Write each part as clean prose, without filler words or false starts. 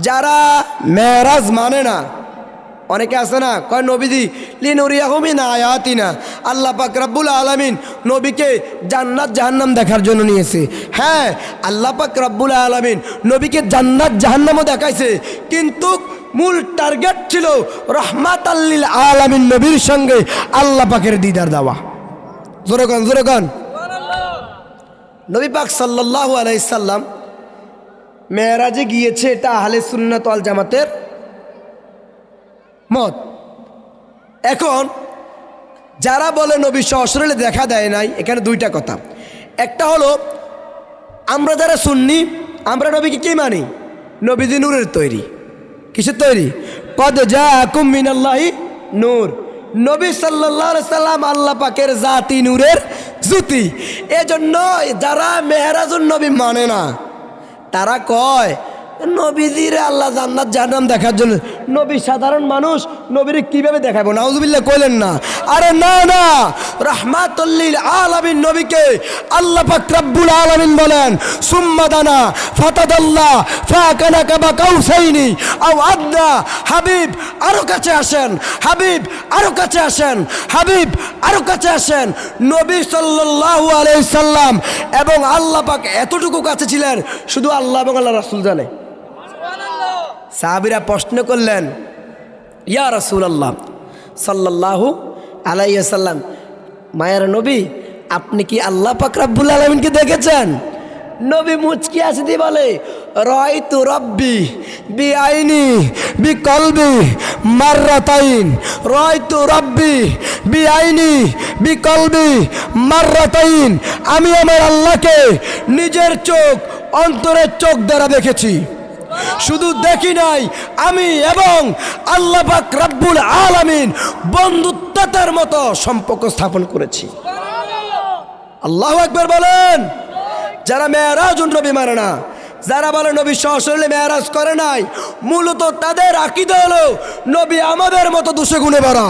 যারা মেরাজ মানে না, অনেকে আছে না, কয় নবীজি লিনুরিয়াহু মিন আয়াতিনা, আল্লাহ পাক রব্বুল আলামিন নবীকে জান্নাত জাহান্নাম দেখার জন্য নিয়েছে। হ্যাঁ, আল্লাহ পাক রব্বুল আলামিন নবীকে জান্নাত জাহান্নামও দেখাইছে, কিন্তু মূল টার্গেট ছিল রহমাতাল লিল আলামিন নবীর সঙ্গে আল্লাহ পাকের দিদার দেওয়া। জোরে গান, জোরে গান। নবী পাক সাল্লাল্লাহু আলাইহি সাল্লাম মেরাজে গিয়েছে, এটা আহলে সুন্নাত ওয়াল জামাতের মত। এখন যারা বলে নবী সশরীরে দেখা দেয় নাই, এখানে দুইটা কথা। একটা হলো আমরা যারা সুন্নি, আমরা নবীকে কি মানি? নবীজি নূরের তৈরি। কিসের তৈরি? কদ জাআকুম মিনাল্লাহি নূর। নবী সাল্লাল্লাহু আলাইহি সাল্লাম আল্লাহ পাকের জাতি নূরের জ্যোতি। এজন্য যারা মেহরাজুন নবী মানে না, তারা কয় নবীজিরে আল্লাহ জান্নাত জাহান্নাম দেখার জন্য। নবী সাধারণ মানুষ, নবীরে কিভাবে দেখাবো? নাউজুবিল্লাহ কইলেন না? আরে না না, রাহমাতুল লিল আলামিন নবীকে আল্লাহ পাক রব্বুল আলামিন বলেন সুম্মা দানা ফাতাদাল্লা ফাকানা কাবা কাউসাইনি আও আদনা। হাবিব আরো কাছে আসেন, হাবিব আরো কাছে আসেন, হাবিব আরো কাছে আসেন। নবী সাল্লাল্লাহু আলাইহি সাল্লাম এবং আল্লাহ পাক এতটুকু কাছে ছিলেন, শুধু আল্লাহ এবং আল্লাহ রাসূল জানে। সাহাবীরা প্রশ্ন করলেন, ইয়া রাসূলুল্লাহ সাল্লাল্লাহু আলাইহি ওয়াসাল্লাম, মায়ের নবী, আপনি কি আল্লাহ পাক রব্বুল আলামিনকে দেখেছেন? নবী মুচকি হাসি দিয়ে বলে, রাআইতু রাব্বি বিআইনি বিকলবি মাররাতাইন, রাআইতু রাব্বি বিআইনি বিকলবি মাররাতাইন। আমি আমার আল্লাহকে নিজের চোখ, অন্তরের চোখ দ্বারা দেখেছি। শুধু দেখি নাই, আমি এবং আল্লাহ পাক রব্বুল আলামিন বন্ধুত্বতার মতো সম্পর্ক স্থাপন করেছি। আল্লাহু আকবার বলেন। যারা মেরাজুন নবী মানে না, যারা বলে নবী সশরীরে মেরাজ করে নাই, মূলত তাদের আকীদা হলো নবী আমাদের মতো দোষে গুণে ভরা।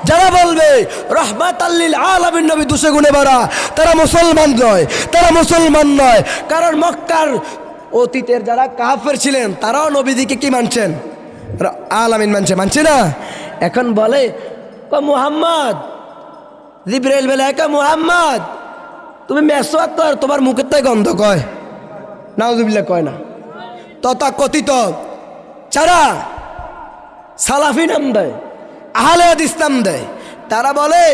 যারা বলবে রাহমাতাল লিল আলামিন নবী দোষে গুণে ভরা, তারা মুসলমান নয়, তারা মুসলমান নয়। কারণ মক্কার অতীতের যারা কাফের ছিলেন, তারাও নবীদিকে কি মানছেন? আলামিন মানছে না। এখন বলে মুহাম্মদ, জিবরাইল বলে একা মুহাম্মদ তুমি মেসওয়াক কর, তোমার মুখের তাই গন্ধ কয়। নাউজুবিল্লাহ কয় না। তথাকথিত যারা সালাফি নাম দেয়, আহলে হাদিস নাম দেয়, তারা বলে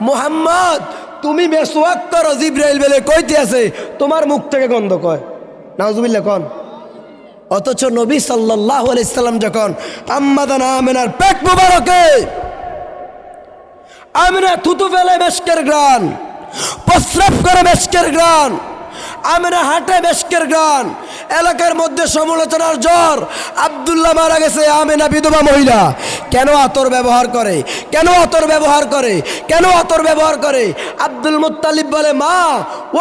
মুহাম্মদ তুমি মেসওয়াক করো, জিবরাইল বলে কইতে আছে তোমার মুখ থেকে গন্ধ কয়। নাউজুবিল্লাহ কোন। অথচ নবী সাল্লাল্লাহু আলাইহি সাল্লাম যখন আম্মাদানা আমিনার পেট মুবারকে আমিনা থুতু ফেলে মেশকের গ্রান, প্রস্রাব করে মেশকের গ্রান, আমিনা হাঁটে মেশকের গ্রান, এলাকার মধ্যে সমালোচনার জ্বর, আব্দুল্লাহ মারা গেছে, আমিনা বিধবা মহিলা, কেন আতর ব্যবহার করে, কেন আতর ব্যবহার করে, কেন আতর ব্যবহার করে? আব্দুল মুত্তালিব বলে মা,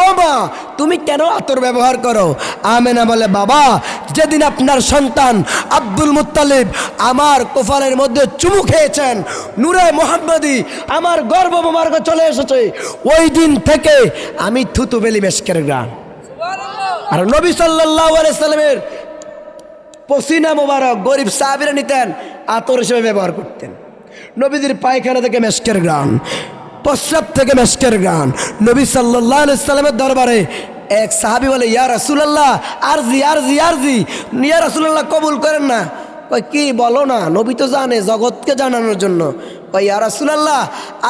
ও মা তুমি কেন আতর ব্যবহার করো? আমিনা বলে বাবা, যেদিন আপনার সন্তান আব্দুল মুত্তালিব আমার কোফালের মধ্যে চুমু খেয়েছেন, নূরে মুহাম্মদি আমার গর্ভ মোবারকে চলে এসেছে, ওই দিন থেকে আমি থুতু বেলি মেশকের গ্রান। আর নবী সাল্লাল্লাহু আলাইহি সাল্লামের পসিনা মোবারক গরিব সাহাবীরা নিতেন, আতর হিসেবে ব্যবহার করতেন। নবীজির পায়খানা থেকে মেশকের গ্রান, প্রস্রাব থেকে মেশকের গ্রান। নবী সাল্লাল্লাহু আলাইহি সাল্লামের দরবারে এক সাহাবী বলে ইয়া রাসূলুল্লাহ আরজি আরজি আরজি, ইয়া রাসূলুল্লাহ কবুল করেন না। কই কি বলো না? নবী তো জানে, জগৎকে জানানোর জন্য। কই ইয়া রাসূলুল্লাহ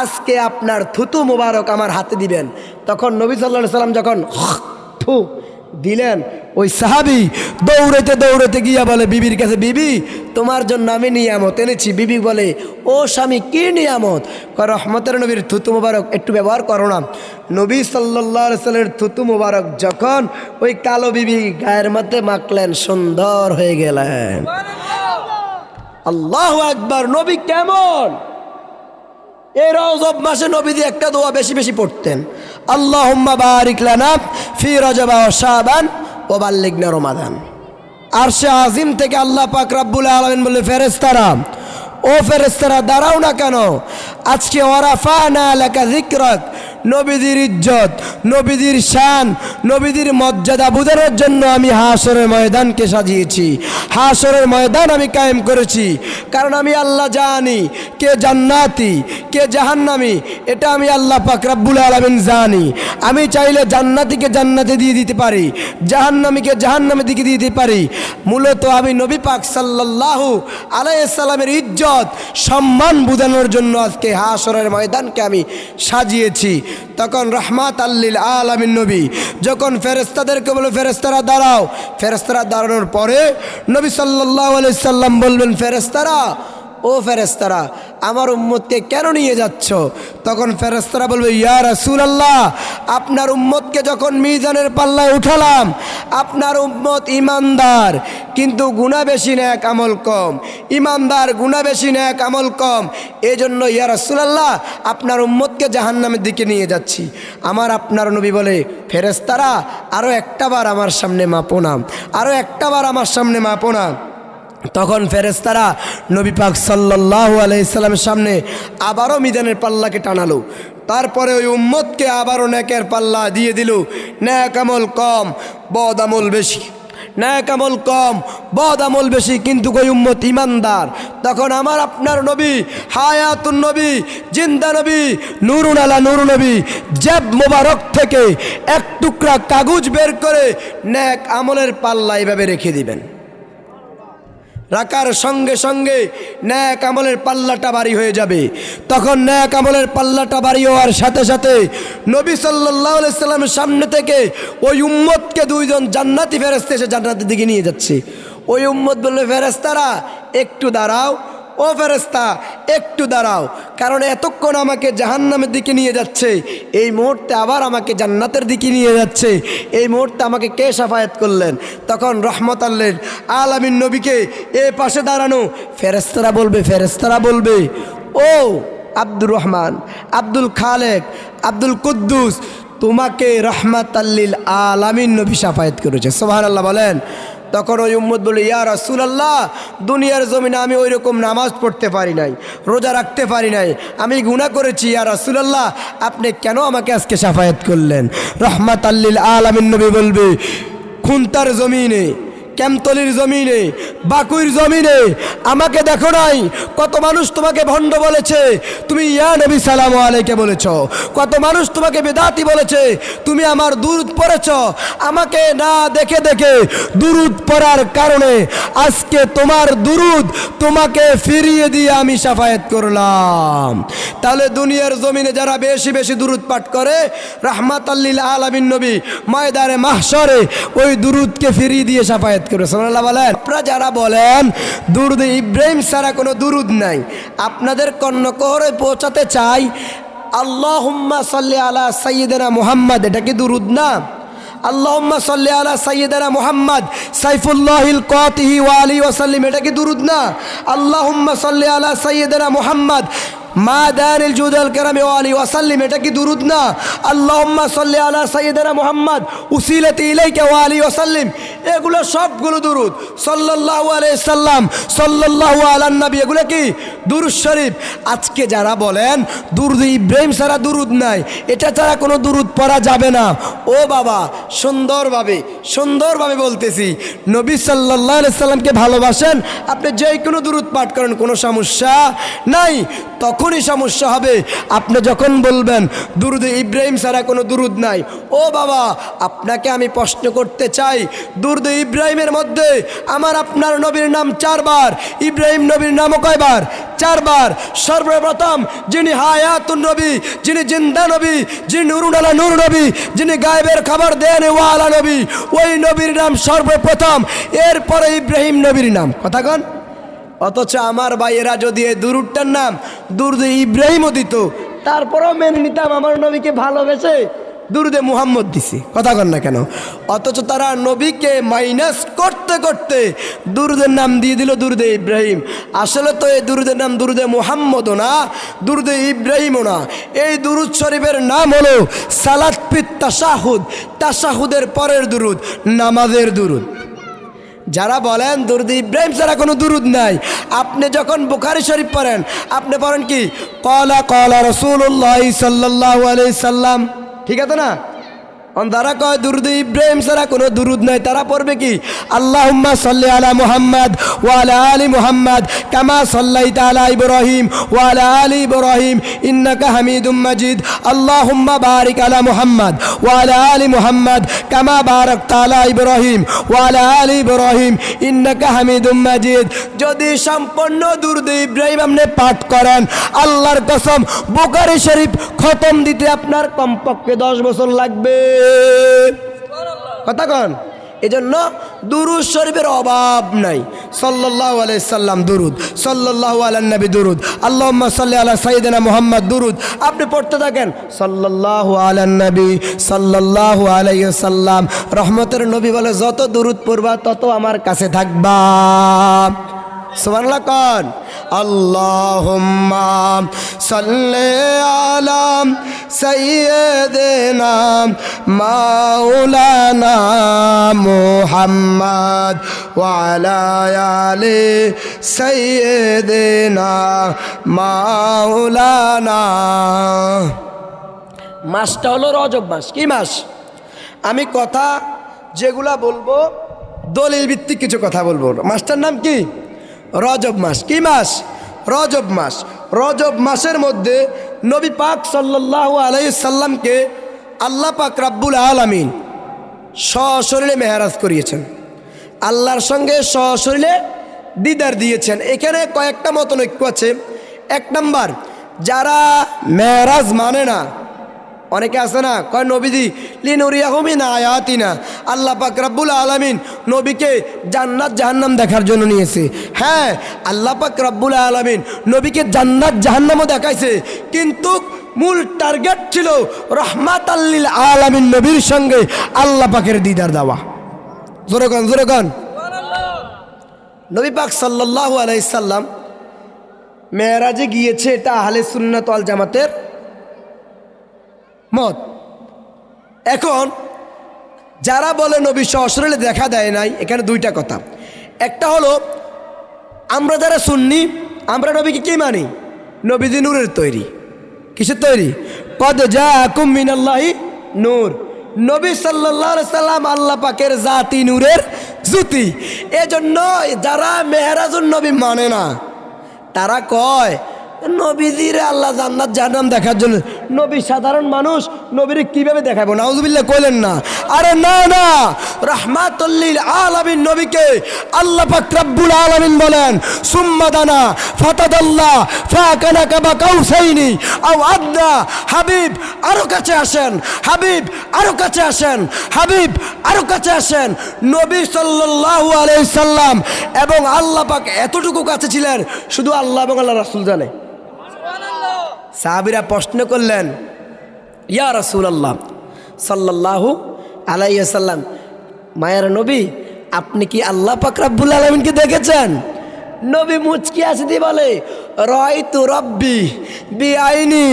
আজকে আপনার থুতু মোবারক আমার হাতে দিবেন। তখন নবী সাল্লাল্লাহু আলাইহি সাল্লাম যখন থু দিলেন, ওই সাহাবী দৌড়াইতে দৌড়াইতে গিয়া বলে বিবির কাছে, বিবি তোমার জন্য আমি নিয়ামত এনেছি। বিবি বলে ও স্বামী কি নিয়ামত? কয় রহমতের নবীর থুতু মোবারক একটু ব্যবহার করো না। নবী সাল্লাল্লাহু আলাইহি সাল্লামের থুতু মোবারক যখন ওই কালো বিবি গায়ের মধ্যে মাখলেন, সুন্দর হয়ে গেলেন। আল্লাহু আকবার। নবী কেমন? এই রজব মাসে নবীজি একটা দোয়া বেশি বেশি পড়তেন, আল্লাহুম্মা বারিক লানা ফি রজব ওয়া শাবান ওয়া বাল্লিগনা রমাদান। আরশে আজিম থেকে আল্লাহ পাক রব্বুল আলামিন বলে, ফেরেশতারা, ও ফেরেশতারা দাঁড়াও না কেন? আজকে ওয়ারাফানা লাকা যিকরাক, নবীজির ইজ্জত, নবীজির শান, নবীজির মর্যাদা বোঝানোর জন্য আমি হাসরের ময়দানকে সাজিয়েছি, হাসরের ময়দান আমি কায়েম করেছি। কারণ আমি আল্লাহ জানি কে জান্নাতি কে জাহান্নামী, এটা আমি আল্লাহ পাক রব্বুল আলামিন জানি। আমি চাইলে জান্নাতিকে জান্নাতে দিয়ে দিতে পারি, জাহান্নামীকে জাহান্নামের দিকে দিয়ে দিতে পারি। মূলত আমি নবী পাক সাল্লাল্লাহু আলাইহি সাল্লামের ইজ্জত সম্মান বোঝানোর জন্য আজকে হাসরের ময়দানকে আমি সাজিয়েছি। তখন রহমাত লিল আলামিন নবী যখন ফেরেশতাদেরকে বলে ফেরেশতারা দাঁড়াও, ফেরেশতারা দাঁড়ানোর পরে নবী সাল্লাল্লাহু আলাইহি সাল্লাম বলবেন ফেরেশতারা, ও ফেরেশতারা আমার উম্মতকে কেন নিয়ে যাচ্ছ? তখন ফেরেশতারা বলবে ইয়া রাসূলুল্লাহ, আপনার উম্মতকে যখন মিজানের পাল্লায় উঠালাম, আপনার উম্মত ইমানদার কিন্তু গুনাহ বেশি নেক আমল কম, ইমানদার গুনাহ বেশি নেক আমল কম, এই জন্য ইয়া রাসূলুল্লাহ আপনার উম্মতকে জাহান্নামের দিকে নিয়ে যাচ্ছি। আমার আপনার নবী বলে ফেরেশতারা আরও একটাবার আমার সামনে মাপো না, আরও একটাবার আমার সামনে মাপো না। তখন ফেরেশতারা নবী পাক সাল্লাল্লাহু আলাইহি সাল্লামের সামনে আবারও মিজানের পাল্লাকে টানালো। তারপরে ওই উম্মতকে আবারও নেকের পাল্লা দিয়ে দিল। নেক আমল কম, বদ আমল বেশি, নেক আমল কম, বদ আমল বেশি, কিন্তু ওই উম্মত ইমানদার। তখন আমার আপনার নবী হায়াতুন নবী, জিন্দা নবী, নূরুন আলা নূর নবী জেব মোবারক থেকে এক টুকরা কাগজ বের করে নেক আমলের পাল্লা এভাবে রেখে দিবেন। রাখার সঙ্গে সঙ্গে নেক আমলের পাল্লাটা ভারী হয়ে যাবে। তখন নেক আমলের পাল্লাটা ভারী হওয়ার সাথে সাথে নবী সাল্লাল্লাহু আলাইহি সাল্লামের সামনে থেকে ওই উম্মতকে দুইজন জান্নাতি ফেরেশতা এসে জান্নাতের দিকে নিয়ে যাচ্ছে। ওই উম্মত বলল ফেরেশতারা একটু দাঁড়াও, ও ফেরেশতা একটু দাঁড়াও, কারণ এতক্ষণ আমাকে জাহান্নামের দিকে নিয়ে যাচ্ছে, এই মুহূর্তে আবার আমাকে জান্নাতের দিকে নিয়ে যাচ্ছে, এই মুহূর্তে আমাকে কে শাফায়াত করলেন? তখন রহমতাল লিল আলামিন নবীকে এ পাশে দাঁড়ানো ফেরেশতারা বলবে ও আব্দুর রহমান, আব্দুল খালেক, আব্দুল কুদ্দুস, তোমাকে রহমাতাল লিল আলামিন নবী শাফায়াত করেছে। সুবহানাল্লাহ বলেন। তখন ওই উম্মত বলে ইয়া রাসূলুল্লাহ, দুনিয়ার জমিনে আমি ওই রকম নামাজ পড়তে পারি নাই, রোজা রাখতে পারি নাই, আমি গুনাহ করেছি, ইয়া রাসূলুল্লাহ আপনি কেন আমাকে আজকে শাফায়াত করলেন? রহমাতাল লিল আলামিন নবী বলবে খুনতার জমিনে, ক্যামতলির জমিনে, বাকুইর জমিনে আমাকে দেখো নাই? কত মানুষ তোমাকে ভণ্ড বলেছে, তুমি ইয়া নবী সালামু আলাইকে বলেছ। কত মানুষ তোমাকে বেদাতি বলেছে, তুমি আমার দুরূদ পড়েছ। আমাকে না দেখে দেখে দুরূদ পড়ার কারণে আজকে তোমার দুরূদ তোমাকে ফিরিয়ে দিয়ে আমি শাফায়াত করলাম। তাহলে দুনিয়ার জমিনে যারা বেশি বেশি দুরূদ পাঠ করে, রাহমাতাল লিল আলামিন নবী ময়দানে মাহশরে ওই দুরূদকে ফিরিয়ে দিয়ে শাফায়াত করে। সুবহানাল্লাহ বলেন। আপনারা যারা বলেন দুরূদ ইব্রাহিম ছাড়া কোনো দুরূদ নাই, আপনাদের কর্ণকোহরে পৌঁছাতে চাই আল্লাহুম্মা সাল্লি আলা সাইয়্যিদিনা মুহাম্মদ, এটা কি দুরূদ না? আল্লাহুম্মা সাল্লি আলা সাইয়্যিদিনা মুহাম্মদ সাইফুল্লাহিল কাতিহি ওয়া আলিহি ওয়া সাল্লিম, এটা কি দুরূদ না? আল্লাহুম্মা সাল্লি আলা সাইয়্যিদিনা মুহাম্মদ মাদানিল জুদাল কারামি ওয়া আলিহি ওয়া সাল্লিম, এটা কি দুরূদ না? আল্লাহুম্মা সাল্লি আলা সাইয়্যিদিনা মুহাম্মদ উসিলাতি ইলাইকা ওয়া আলিহি ওয়া সাল্লিম, এগুলো সবগুলো দুরূদ। সাল্লাল্লাহু আলাইহি সাল্লাম, সাল্লাল্লাহু আলান নবী, এগুলো কি দুরূদ শরীফ। আজকে যারা বলেন দুরূদ ইব্রাহিম ছাড়া দুরূদ নাই, এটা ছাড়া কোনো দুরূদ পড়া যাবে না, ও বাবা সুন্দরভাবে বলতেছি, নবী সাল্লাল্লাহু আলাইহি সাল্লামকে ভালোবাসেন, আপনি যে কোনো দুরূদ পাঠ করেন, কোনো সমস্যা নাই। তখনই সমস্যা হবে আপনি যখন বলবেন দুরূদ ইব্রাহিম ছাড়া কোনো দুরূদ নাই। ও বাবা, আপনাকে আমি প্রশ্ন করতে চাই, দুরূদ ইব্রাহিমের মধ্যে আমার আপনার নবীর নাম 4 বার, ইব্রাহিম নবীর নামও কয়বার? 4 বার। সর্বপ্রথম যিনি হায়াতুন নবী, যিনি জিন্দা নবী, যিনি নূরুন আলা নূর নবী, যিনি গায়েবের খবর দেন ওয়ালা নবী, ওই নবীর নাম সর্বপ্রথম, এরপরে ইব্রাহিম নবীর নাম। কথা কন। অথচ আমার ভাইয়েরা যদি এই দুরূদটার নাম দুরূদ ইব্রাহিমও দিত, তারপরেও মেনে নিতাম আমার নবীকে ভালোবেসে দুরূদে মুহাম্মদ দিছে। কথা কন না কেন? অথচ তারা নবীকে মাইনাস করতে করতে দুরূদের নাম দিয়ে দিল দুরূদে ইব্রাহিম। আসলে তো এই দুরূদের নাম দুরূদে মুহাম্মদও না, দুরূদে ইব্রাহিমও না, এই দুরূদ শরীফের নাম হলো সালাত ফিত তাশাহুদ, তাশাহুদের পরের দুরূদ, নামাজের দুরূদ। যারা বলেন দুরুদ ইব্রাহিম ছাড়া কোনো দুরুদ নাই, আপনি যখন বুখারী শরীফ পড়েন আপনি পড়েন কি ক্বালা ক্বালা রাসূলুল্লাহ সাল্লাল্লাহু আলাইহি সাল্লাম, ঠিক আছে না? যারা কয় দুরুদ ইব্রাহিম ছাড়া কোনো দুরুদ নাই তারা পড়বে কি আল্লাহুম্মা সাল্লি আলা মুহাম্মাদ ওয়া আলা আলি মুহাম্মাদ কামা সাল্লাইতা আলা ইব্রাহিম ওয়া আলা আলি ইব্রাহিম ইন্নাকা হামিদুম মাজিদ, আল্লাহুম্মা বারিক আলা মুহাম্মাদ ওয়া আলা আলি মুহাম্মাদ কামা বারাকতা আলা ইব্রাহিম ওয়া আলা আলি ইব্রাহিম ইন্নাকা হামিদুম মাজিদ। যদি সম্পূর্ণ দুরুদ ইব্রাহিম আপনি পাঠ করেন, আল্লাহর কসম বুখারী শরীফ খতম দিতে আপনার কমপক্ষে 10 বছর লাগবে। কথা কন, এজন্য দুরুদ শরীফের অভাব নাই। সাল্লাল্লাহু আলাইহি সাল্লাম দুরুদ, সাল্লাল্লাহু আলান নবী দুরুদ, আল্লাহুম্মা সাল্লি আলা সাইয়্যিদিনা মুহাম্মদ দুরুদ আপনি পড়তে থাকেন। সাল্লাল্লাহু আলান নবী সাল্লাল্লাহু আলাইহি সাল্লাম, রহমতের নবী বলে যত দুরুদ পড়বা তত আমার কাছে থাকবা। সুবহানাল্লাহ কন। আল্লাহুম্মা সাল্লি আলা সাইয়্যিদিনা মাওলানা মুহাম্মদ ওয়া আলা আলি সাইয়্যিদিনা মাওলানা। মাসটা হলো রজব মাস। কি মাস? আমি কথা যেগুলা বলবো দলিল ভিত্তিক কিছু কথা বলবো। মাসটার নাম কি? রজব মাস। কি মাস? রজব মাস। রজব মাসের মধ্যে নবী পাক সাল্লাল্লাহু আলাইহি সাল্লামকে আল্লাহ পাক রব্বুল আলামিন সশরীরে মেহরাজ করিয়েছেন, আল্লাহর সঙ্গে সশরীরে দিদার দিয়েছেন। এখানে কয়েকটা মতনৈক্য আছে। 1 নাম্বার, যারা মেহরাজ মানে না, অনেকে আছে না কয় নবীজি লিনুরিয়াহু মিন আয়াতিনা, আল্লাহ পাক রব্বুল আলামিন নবীকে জান্নাত জাহান্নাম দেখার জন্য নিয়েছে। হ্যাঁ, আল্লাহ পাক রব্বুল আলামিন নবীকে জান্নাত জাহান্নামও দেখাইছে, কিন্তু মূল টার্গেট ছিল রাহমাতাল লিল আলামিন নবীর সঙ্গে আল্লাহ পাকের দিদার দেওয়া। জোরে গান, জোরে গান। নবী পাক সাল্লাল্লাহু আলাইহি সাল্লাম মেরাজে গিয়েছে, এটা আহলে সুন্নাত ওয়াল জামাতের মত। এখন যারা বলে নবী সশরীরে দেখা দেয় নাই, এখানে 2টা কথা। একটা হলো আমরা যারা সুন্নি, আমরা নবীকে কি মানি? নবীজি নূরের তৈরি। কিসের তৈরি? কদ জাআকুম মিনাল্লাহি নূর। নবী সাল্লাল্লাহু আলাইহি সাল্লাম আল্লাহ পাকের জাতি নূরের জ্যোতি। এজন্য যারা মেহরাজুন নবী মানে না, তারা কয় নবীজিরে আল্লাহ জান্নাত জাহান্নাম দেখার জন্য। নবী সাধারণ মানুষ, নবীরে কিভাবে দেখাবো? নাউজুবিল্লাহ কইলেন না। আরে না না, রাহমাতুল লিল আলামিন নবীকে আল্লাহ পাক রব্বুল আলামিন বলেন সুম্মা দানা ফাতাদাল্লাহ ফাকানা কাবা কাউসাইনি আও আদনা। হাবিব আরো কাছে আসেন, হাবিব আরো কাছে আসেন, হাবিব আরো কাছে আসেন। নবী সাল্লাল্লাহু আলাইহি সাল্লাম এবং আল্লাহ পাক এতটুকু কাছে ছিলেন, শুধু আল্লাহ এবং আল্লাহ রাসূল জানে। সাহাবীরা প্রশ্ন করলেন, ইয়া রাসূলুল্লাহ সাল্লাল্লাহু আলাইহি সাল্লাম, মায়ের নবী আপনি কি আল্লাহ পাক রব্বুল আলামিনকে দেখেছেন? নবী মুচকি হাসি দিয়ে বলে রাআইতু রাব্বি বিআইনি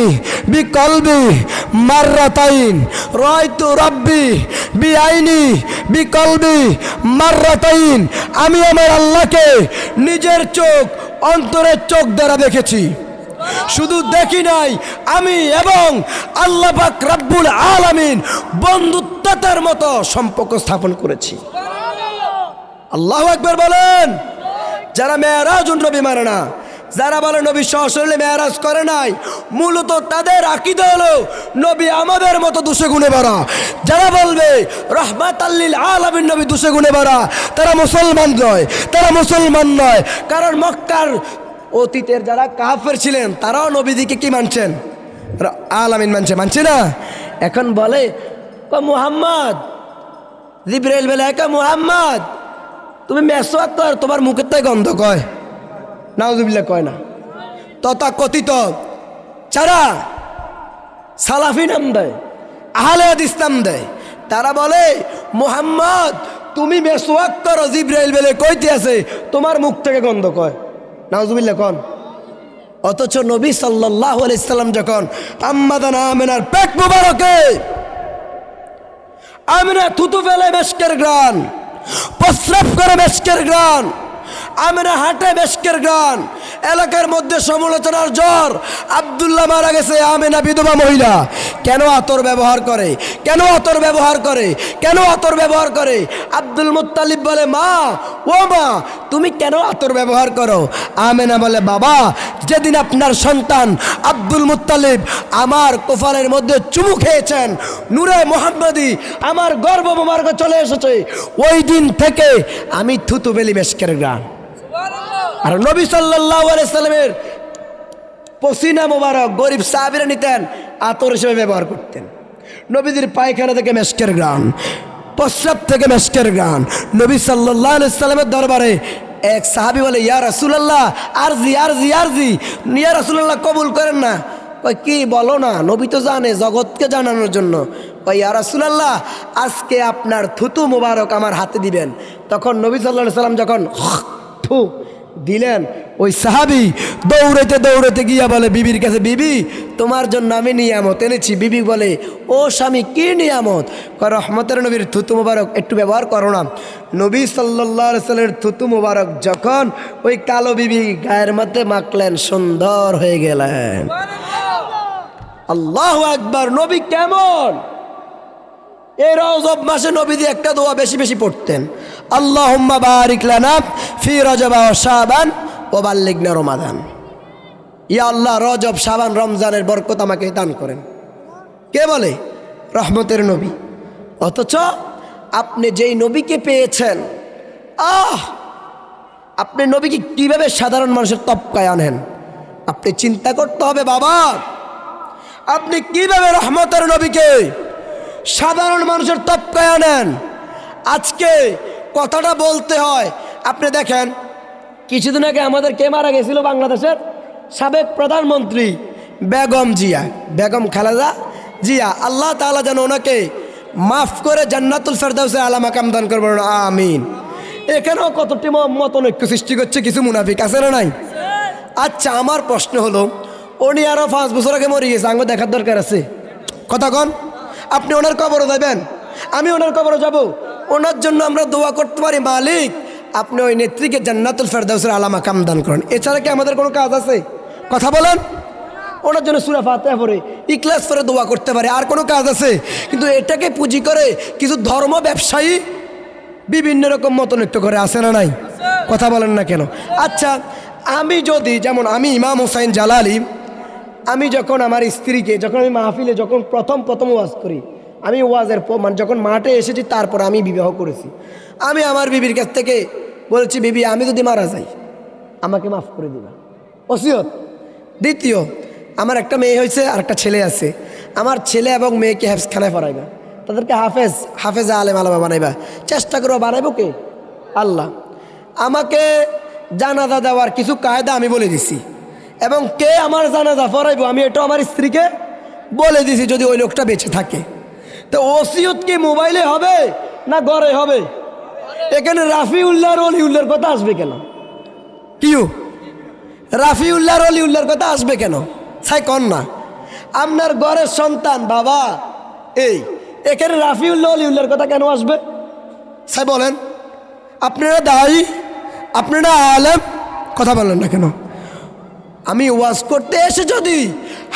বিকলবি মাররাতাইন, রাআইতু রাব্বি বিআইনি বিকলবি মাররাতাইন। আমি আমার আল্লাহকে নিজের চোখ, অন্তরের চোখ দ্বারা দেখেছি। শুধু দেখি নাই, আমি এবং আল্লাহ পাক রব্বুল আলামিন বন্ধুত্বের মতো সম্পর্ক স্থাপন করেছি। আল্লাহু আকবার বলেন। যারা মেরাজুন নবী মানে না, যারা বলে নবী সশরীরে মেরাজ করে নাই, মূলত তাদের আকীদা হলো নবী আমাদের মতো দোষে গুণে ভরা। যারা বলবে রাহমাতাল লিল আলামিন নবী দোষে গুণে ভরা, তারা মুসলমান নয়, তারা মুসলমান নয়। কারণ মক্কার অতীতের যারা কাফের ছিলেন তারাও নবীজিকে কি মানছেন? আলামিন মানছে না। এখন বলে মুহাম্মদ, জিবরাইল বলে মুহাম্মদ তুমি মেসওয়াক কর, তোমার মুখের তাই গন্ধ কয়। নাউজুবিল্লাহ কয় না। তথাকথিত যারা সালাফি নাম দেয়, আহলে হাদিস নাম দেয়, তারা বলে মুহাম্মদ তুমি মেসওয়াক করো, জিবরাইল বলে কইতে আছে তোমার মুখ থেকে গন্ধ কয়। নাউজুবিল্লাহ কোন। অথচ নবী সাল্লাল্লাহু আলাইহি সাল্লাম যখন আম্মাদানা আমিনার পেট মুবারকে আমিনা থুতু ফেলে মেশকের গ্রান, প্রস্রাব করে মেশকের গ্রান, আমেনা হাটে মেশকের গ্রান, এলাকার মধ্যে সমালোচনার জ্বর। আব্দুল্লাহ মারা গেছে, আমেনা বিধবা মহিলা। কেন আতর ব্যবহার করে? কেন আতর ব্যবহার করে? কেন আতর ব্যবহার করে? আব্দুল মুত্তালিব বলে, মা, ও মা, তুমি কেন আতর ব্যবহার করো? আমেনা বলে, বাবা, যেদিন আপনার সন্তান আব্দুল মুত্তালিব আমার কোফালের মধ্যে চুমু খেয়েছেন, নূরে মোহাম্মদী আমার গর্ব মোবারক চলে এসেছে, ওই দিন থেকে আমি থুতু বেলি মেশকের গ্রান। আর নবী সাল্লাল্লাহু আলাইহি সাল্লামের পসিনা মোবারক গরিব সাহাবীরা নিতেন, আতর হিসেবে ব্যবহার করতেন। নবীজির পায়খানা থেকে মেশকের গ্রান, প্রস্রাব থেকে মেশকের গ্রান। নবী সাল্লাল্লাহু আলাইহি সাল্লামের দরবারে এক সাহাবী বলে, ইয়া রাসূলুল্লাহ, আরজি আরজি আরজি, ইয়া রাসূলুল্লাহ কবুল করেন না। কই কি বলো না? নবী তো জানে, জগৎকে জানানোর জন্য। কই ইয়া রাসূলুল্লাহ, আজকে আপনার থুতু মোবারক আমার হাতে দিবেন। তখন নবী সাল্লাল্লাহু আলাইহি সাল্লাম যখন থু দিলেন, ওই সাহাবী দৌড়াতে দৌড়াতে গিয়া বলে বিবির কাছে, বিবি, তোমার জন্য আমি নিয়ামত এনেছি। বিবি বলে, ও স্বামী, কি নিয়ামত? রহমতের নবীর থুতু মোবারক একটু ব্যবহার করো না। নবী সাল্লাল্লাহু আলাইহি সাল্লামের থুতু মোবারক যখন ওই কালো বিবি গায়ের মধ্যে মাখলেন, সুন্দর হয়ে গেলেন। আল্লাহু আকবার! নবী কেমন! এই রজব মাসে নবীজি একটা দোয়া বেশি বেশি পড়তেন, আল্লাহুম্মা বারিক লানা ফি রজব ওয়া শাবান ওয়া বাল্লিগনা রমাদান। ইয়া আল্লাহ, রজব, শাবান, রমজানের বরকত আমাকে দান করেন। কে বলে? রহমতের নবী। অথচ আপনি যেই নবীকে পেয়েছেন, আপনি নবীকে কিভাবে সাধারণ মানুষের তবকায় আনেন? আপনি চিন্তা করতে হবে বাবা, আপনি কিভাবে রহমতের নবীকে সাধারণ মানুষের তবকায় আনেন। আজকে কথাটা বলতে হয়। আপনি দেখেন, কিছুদিন আগে আমাদের কে মারা গেছিল? বাংলাদেশের সাবেক প্রধানমন্ত্রী বেগম জিয়া, বেগম খালেদা জিয়া। আল্লাহ তাআলা যেন ওনাকে মাফ করে জান্নাতুল ফেরদাউসে আলা মাকাম দান করবেন, আমিন। এখানেও কতটি মতনৈক্য সৃষ্টি করছে কিছু মুনাফিক, আছে না নাই? আচ্ছা, আমার প্রশ্ন হলো, উনি আরো 5 বছর আগে মরে গেছে, আঙ্গ দেখার দরকার আছে? কথা কন। আপনি ওনার কবরে যাবেন, আমি ওনার কবরে যাব, ওনার জন্য আমরা দোয়া করতে পারি, মালিক আপনি ওই নেত্রীকে জান্নাতুল ফেরদাউসের আলা মাকাম দান করেন। এছাড়া কি আমাদের কোনো কাজ আছে? কথা বলেন। ওনার জন্য সূরা ফাতিহা পড়ে, ইখলাস করে দোয়া করতে পারে, আর কোনো কাজ আছে? কিন্তু এটাকে পুঁজি করে কিছু ধর্ম ব্যবসায়ী বিভিন্ন রকম মতনৈক্য করে, আসে না নাই? কথা বলেন না কেন? আচ্ছা, আমি যদি, যেমন আমি ইমাম হোসাইন জালালি, আমি যখন আমার স্ত্রীকে, যখন আমি মাহফিলে যখন প্রথম ওয়াজ করি, আমি ওয়াজের মানে যখন মাঠে এসেছি, তারপর আমি বিবাহ করেছি, আমি আমার বিবির কাছ থেকে বলেছি, বিবি, আমি যদি মারা যাই আমাকে মাফ করে দিবা, ওসিয়ত। দ্বিতীয়, আমার একটা মেয়ে হয়েছে আর একটা ছেলে আছে, আমার ছেলে এবং মেয়েকে হেফজখানায় পড়াইবা, তাদেরকে হাফেজা আলেম আলামা বানাইবা, চেষ্টা করো। বানাইবো কে? আল্লাহ। আমাকে জানাজা দেওয়ার কিছু কায়দা আমি বলে দিছি, এবং কে আমার জানাজা পড়াইবো আমি এটা আমার স্ত্রীকে বলে দিছি, যদি ওই লোকটা বেঁচে থাকে। তো ওসিয়ত কি মোবাইলে হবে না ঘরে হবে? এখানে রাফিউল্লাহ আর অলিউল্লাহর কথা আসবে কেন? কিউ রাফিউল্লাহ আর অলিউল্লাহর কথা আসবে কেন? ছাই কন না, আপনার ঘরের সন্তান বাবা, এখানে রাফিউল্লাহ অলিউল্লাহর কথা কেন আসবে? ছাই বলেন। আপনারা দায়ী, আপনারা আলেম, কথা বলেন না কেন? আমি ওয়াজ করতে এসে যদি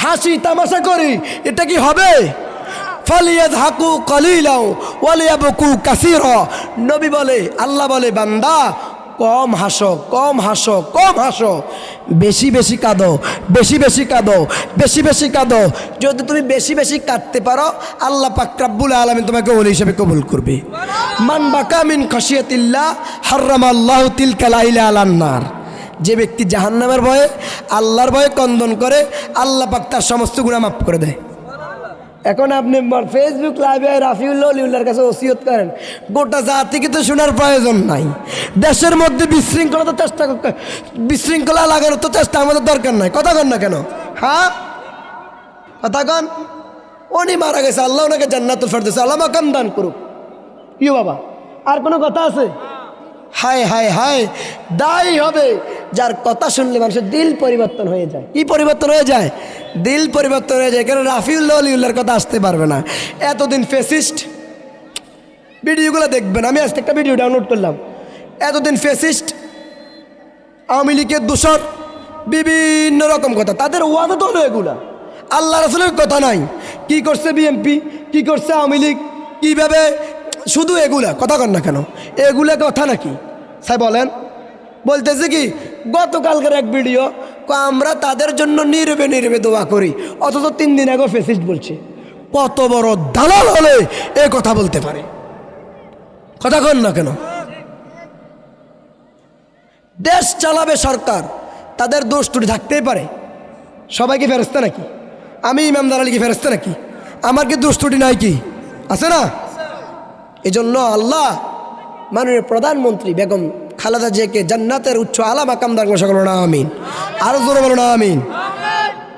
হাসি তামাশা করি, এটা কি হবে? ফালিয়াযহাকু কালিলাও ওয়ালিয়াবকু কাসীরা। নবী বলে, আল্লাহ বলে, বান্দা কম হাসো, কম হাসো, কম হাসো, বেশি বেশি কাঁদো, বেশি বেশি কাঁদো, বেশি বেশি কাঁদো। যদি তুমি বেশি বেশি কাঁদতে পারো, আল্লাহ পাক রব্বুল আলামিন তোমাকে ওলি হিসেবে কবুল করবে। মান বাকা মিন খাশিয়াতিল্লাহ হারামাল্লাহু তিলকা লাইলা আলান নার। যে ব্যক্তি জাহান্নামের ভয়ে, আল্লাহর ভয়ে কন্দন করে, আল্লাহ পাক তার সমস্ত গুনাহ মাফ করে দেয়। এখন আপনি ফেসবুক লাইভে রাফিউল্লাহ অলিউল্লাহর কাছে ওসিয়ত করেন, গোটা জাতিকে তো শোনার প্রয়োজন নাই। দেশের মধ্যে বিশৃঙ্খলা লাগানোর তো চেষ্টা আমাদের দরকার নাই। কথা কন না কেন? হ্যাঁ, কথা কন। উনি মারা গেছে, আল্লাহ ওনাকে জান্নাতুল ফেরদাউস আলা মাকাম দান করুক। কি বাবা, আর কোনো কথা আছে? হায় হায় হায়, দায়ী হবে যার কথা শুনলে মানুষের দিল পরিবর্তন হয়ে যায়। কি পরিবর্তন হয়ে যায়? দিল পরিবর্তন হয়ে যায়। কেন? রাফিউল্লাহ অলিউল্লাহর কথা আসতে পারবে না। এতদিন ফেসিস্ট ভিডিওগুলো দেখবেন। আমি আজকে একটা ভিডিও ডাউনলোড করলাম, এতদিন ফেসিস্ট, আওয়ামী লীগের দোষর, বিভিন্ন রকম কথা, তাদের ওয়াদা তো হলো এগুলা, আল্লাহ রাসূলের কথা নাই। কি করছে বিএনপি, কি করছে আওয়ামী লীগ, কীভাবে, শুধু এগুলা কথা কন না কেন, এগুলা কথা নাকি সাই বলেন? বলতেছে কি গতকালকের এক ভিডিও, আমরা তাদের জন্য নীরবে নীরবে দোয়া করি, অথচ 3 দিন আগে ফেসিস্ট বলছে। কত বড় দালাল হলে এ কথা বলতে পারে? কথা কন না কেন? দেশ চালাবে সরকার, তাদের দোষ ত্রুটি থাকতেই পারে। সবাই কি ফেরেশতা নাকি? আমি ইমাম দালালি কি ফেরেশতা নাকি? আমার কি দোষ ত্রুটি নাই? কি আছে না? এজন্য আল্লাহ মাননীয় প্রধানমন্ত্রী বেগম খালেদা জিয়াকে জান্নাতের উচ্চ আলা মাকাম দান করুন, সকল না আমিন। আরো জোরে বলো না আমিন।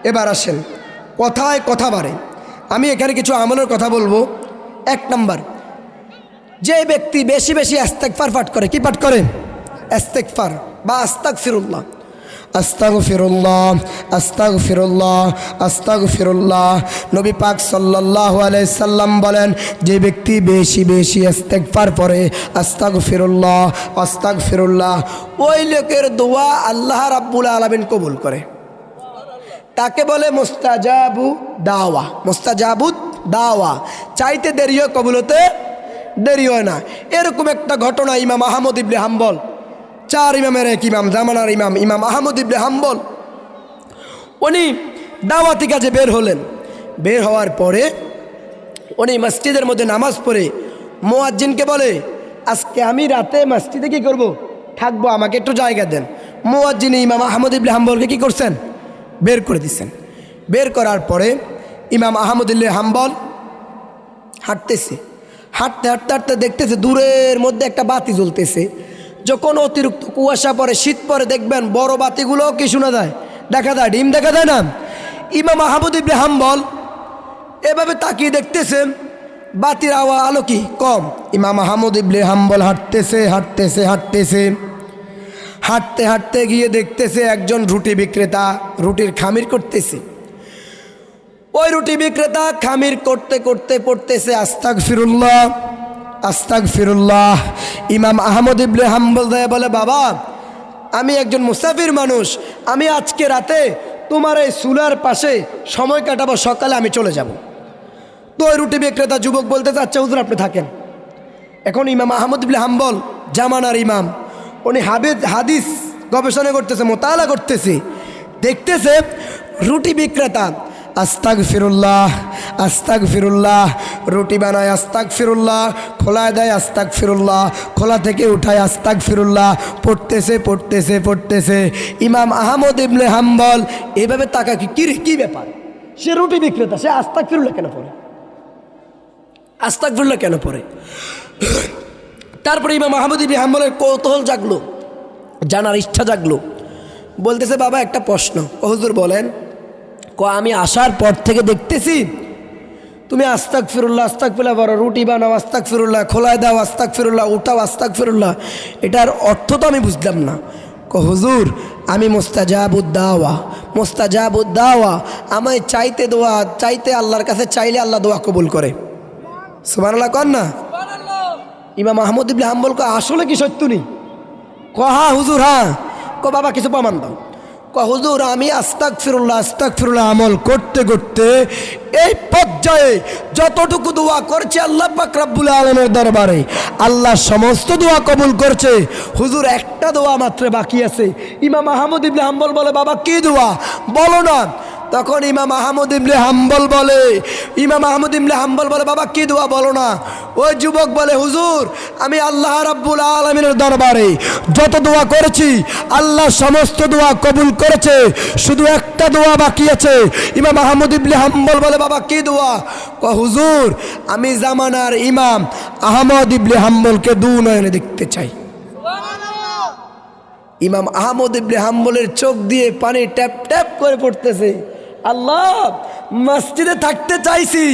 এবার আসেন, কথায় কথা বাড়ে। আমি এখানে কিছু আমলের কথা বলবো। 1 নাম্বার, যে ব্যক্তি বেশি বেশি ইস্তেগফার পাঠ করে, কি পাঠ করে? ইস্তেগফার বা আস্তাগফিরুল্লাহ, আস্তাগফিরুল্লাহ, আস্তাগফিরুল্লাহ, আস্তাগফিরুল্লাহ। নবী পাক সাল্লাল্লাহু আলাইহি সাল্লাম বলেন, যে ব্যক্তি বেশি বেশি ইস্তেগফার পড়ে, আস্তাগফিরুল্লাহ, আস্তাগফিরুল্লাহ, ওই লোকের দোয়া আল্লাহ রাব্বুল আলামিন কবুল করে। তাকে বলে মুস্তাজাবু দাওয়া, মুস্তাজাবু দাওয়া, চাইতে দেরি হয়, কবুল হতে দেরি হয় না। এরকম একটা ঘটনা ইমাম আহমদ ইবনে হাম্বল, 4 ইমামের এক ইমাম, জামানার ইমাম, ইমাম আহমদ ইবনে হাম্বল, উনি দাওয়াতি কাজে বের হলেন। বের হওয়ার পরে উনি মসজিদের মধ্যে নামাজ পড়ে মুয়াজ্জিনকে বলে, আজকে আমি রাতে মসজিদে কি করব, থাকবো, আমাকে একটু জায়গা দেন। মুয়াজ্জিন ইমাম আহমদ ইবনে হাম্বলকে কি করছেন, বের করে দিচ্ছেন। বের করার পরে ইমাম আহমদ ইবনে হাম্বল হাঁটতেছে, হাঁটতে হাঁটতে হাঁটতে দেখতেছে দূরের মধ্যে একটা বাতি জ্বলতেছে। যখন অতিরিক্ত কুয়াশা পড়ে, শীত পরে, দেখবেন বড় বাতিগুলো কি শোনা যায়, দেখা যায়, ডিম দেখা যায় না। ইমাম আহমদ ইবনে হাম্বল এভাবে তাকিয়ে দেখতেছেন, বাতির আলো কি কম। ইমাম আহমদ ইবনে হাম্বল হাঁটতেছে হাঁটতেছে হাঁটতেছে, হাঁটতে হাঁটতে গিয়ে দেখতেছে একজন রুটি বিক্রেতা রুটির খামির করতেছে। ওই রুটি বিক্রেতা খামির করতে করতে পড়তেছে আস্তাগফিরুল্লাহ, আস্তাগফিরুল্লাহ। ইমাম আহমদ ইবনে হাম্বল বলে, বাবা, আমি একজন মুসাফির মানুষ, আমি আজকে রাতে তোমার এই চুলার পাশে সময় কাটাবো, সকালে আমি চলে যাব। তো ওই রুটি বিক্রেতা যুবক বলতেছে, আচ্ছা হুজুর আপনি থাকেন। এখন ইমাম আহমদ ইবনে হাম্বল জামানার ইমাম, উনি হাদিস গবেষণা করতেছে, মোতালা করতেছে, দেখতেছে রুটি বিক্রেতা আস্তাগফিরুল্লাহ, আস্তাগফিরুল্লাহ, রুটি বানায় আস্তাগফিরুল্লাহ, খোলায় দেয় আস্তাগফিরুল্লাহ, খোলা থেকে উঠায় আস্তাগফিরুল্লাহ, পড়তেছে পড়তেছে পড়তেছে। ইমাম আহমদ ইবনে হাম্বল এভাবে তাকা, কি ব্যাপার, সে রুটি বিক্রেতা, সে আস্তাগফিরুল্লাহ কেন পড়ে, আস্তাগফিরুল্লাহ কেন পড়ে? তারপরে ইমাম আহমদ ইবনে হাম্বলের কৌতূহল জাগলো, জানার ইচ্ছা জাগলো। বলতেছে, বাবা একটা প্রশ্ন। হুজুর বলেন। আমি আসার পর থেকে দেখতেছি তুমি আস্তাগফিরুল্লাহ আস্তাগফিরুল্লাহ বড়, রুটি বানাও আস্তাগফিরুল্লাহ, খোলায় দাও আস্তাগফিরুল্লাহ, উঠাও আস্তাগফিরুল্লাহ, এটার অর্থ তো আমি বুঝলাম না। হুজুর আমি মুস্তাজাবুদ দাওয়া, মুস্তাজাবুদ দাওয়া, আমায় চাইতে দোয়া, চাইতে আল্লাহর কাছে চাইলে আল্লাহ দোয়া কবুল করে। সুবহানাল্লাহ কন না। ইমাম আহমদ ইবনে হাম্বল আসলে কি সত্য নেই? হ্যাঁ হুজুর, হ্যাঁ। বাবা কিছু প্রমাণ দাও। হুজুর আমি আস্তাগফিরুল্লাহ আস্তাগফিরুল্লাহ আমল করতে করতে এই পর্যায়ে যতটুকু দোয়া করছে আল্লাহ পাক রব্বুল আলামিনের দরবারে, আল্লাহ সমস্ত দোয়া কবুল করছে। হুজুর একটা দোয়া মাত্র বাকি আছে। ইমাম আহমদ ইবনে হাম্বল বলে, বাবা কি দোয়া বলো না। তখন ইমাম আহমদ ইবনে হাম্বল বলে, বাবা কি দোয়া বলো না। ওই যুবক বলে, হুজুর আমি আল্লাহ রাব্বুল আলামিনের দরবারে যত দোয়া করেছি আল্লাহ সমস্ত দোয়া কবুল করেছে, শুধু একটা দোয়া বাকি আছে। ইমাম আহমদ ইবনে হাম্বল বলে, বাবা কি দোয়া? হুজুর আমি জামানার ইমাম আহমদ ইবনে হাম্বলকে দুনয়নে দেখতে চাই। ইমাম আহমদ ইবনে হাম্বলের চোখ দিয়ে পানি ট্যাপ ট্যাপ করে পড়তেছে। আল্লাহ মসজিদে থাকতে চাইছি,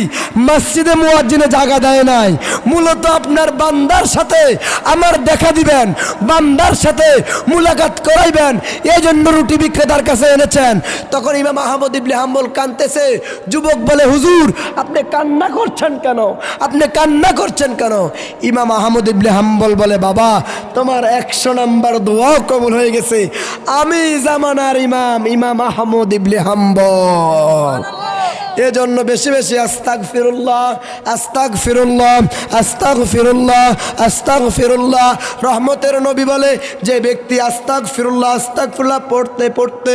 মসজিদে মুয়াজ্জিনে জায়গা দেয় নাই। মূলত আপনার বান্দার সাথে আমার দেখা দিবেন, বান্দার সাথে মুলাকাত করাইবেন, এই জন্য রুটি বিক্রেতার কাছে এনেছেন। তখন ইমাম আহমদ ইবনে হাম্বল কাঁদতেছে। যুবক বলে, হুজুর আপনি কান্না করছেন কেন, আপনি কান্না করছেন কেন? ইমাম আহমদ ইবনে হাম্বল বলে, বাবা তোমার 100 নাম্বার দোয়া কবুল হয়ে গেছে। আমি জামানার ইমাম, ইমাম আহমদ ইবনে হাম্বল। এজন্য বেশি বেশি আস্তাগফিরুল্লাহ, আস্তাগফিরুল্লাহ, আস্তাগফিরুল্লাহ, আস্তাগফিরুল্লাহ। রহমতের নবী বলে, যে ব্যক্তি আস্তাগফিরুল্লাহ আস্তাগফিরুল্লাহ পড়তে পড়তে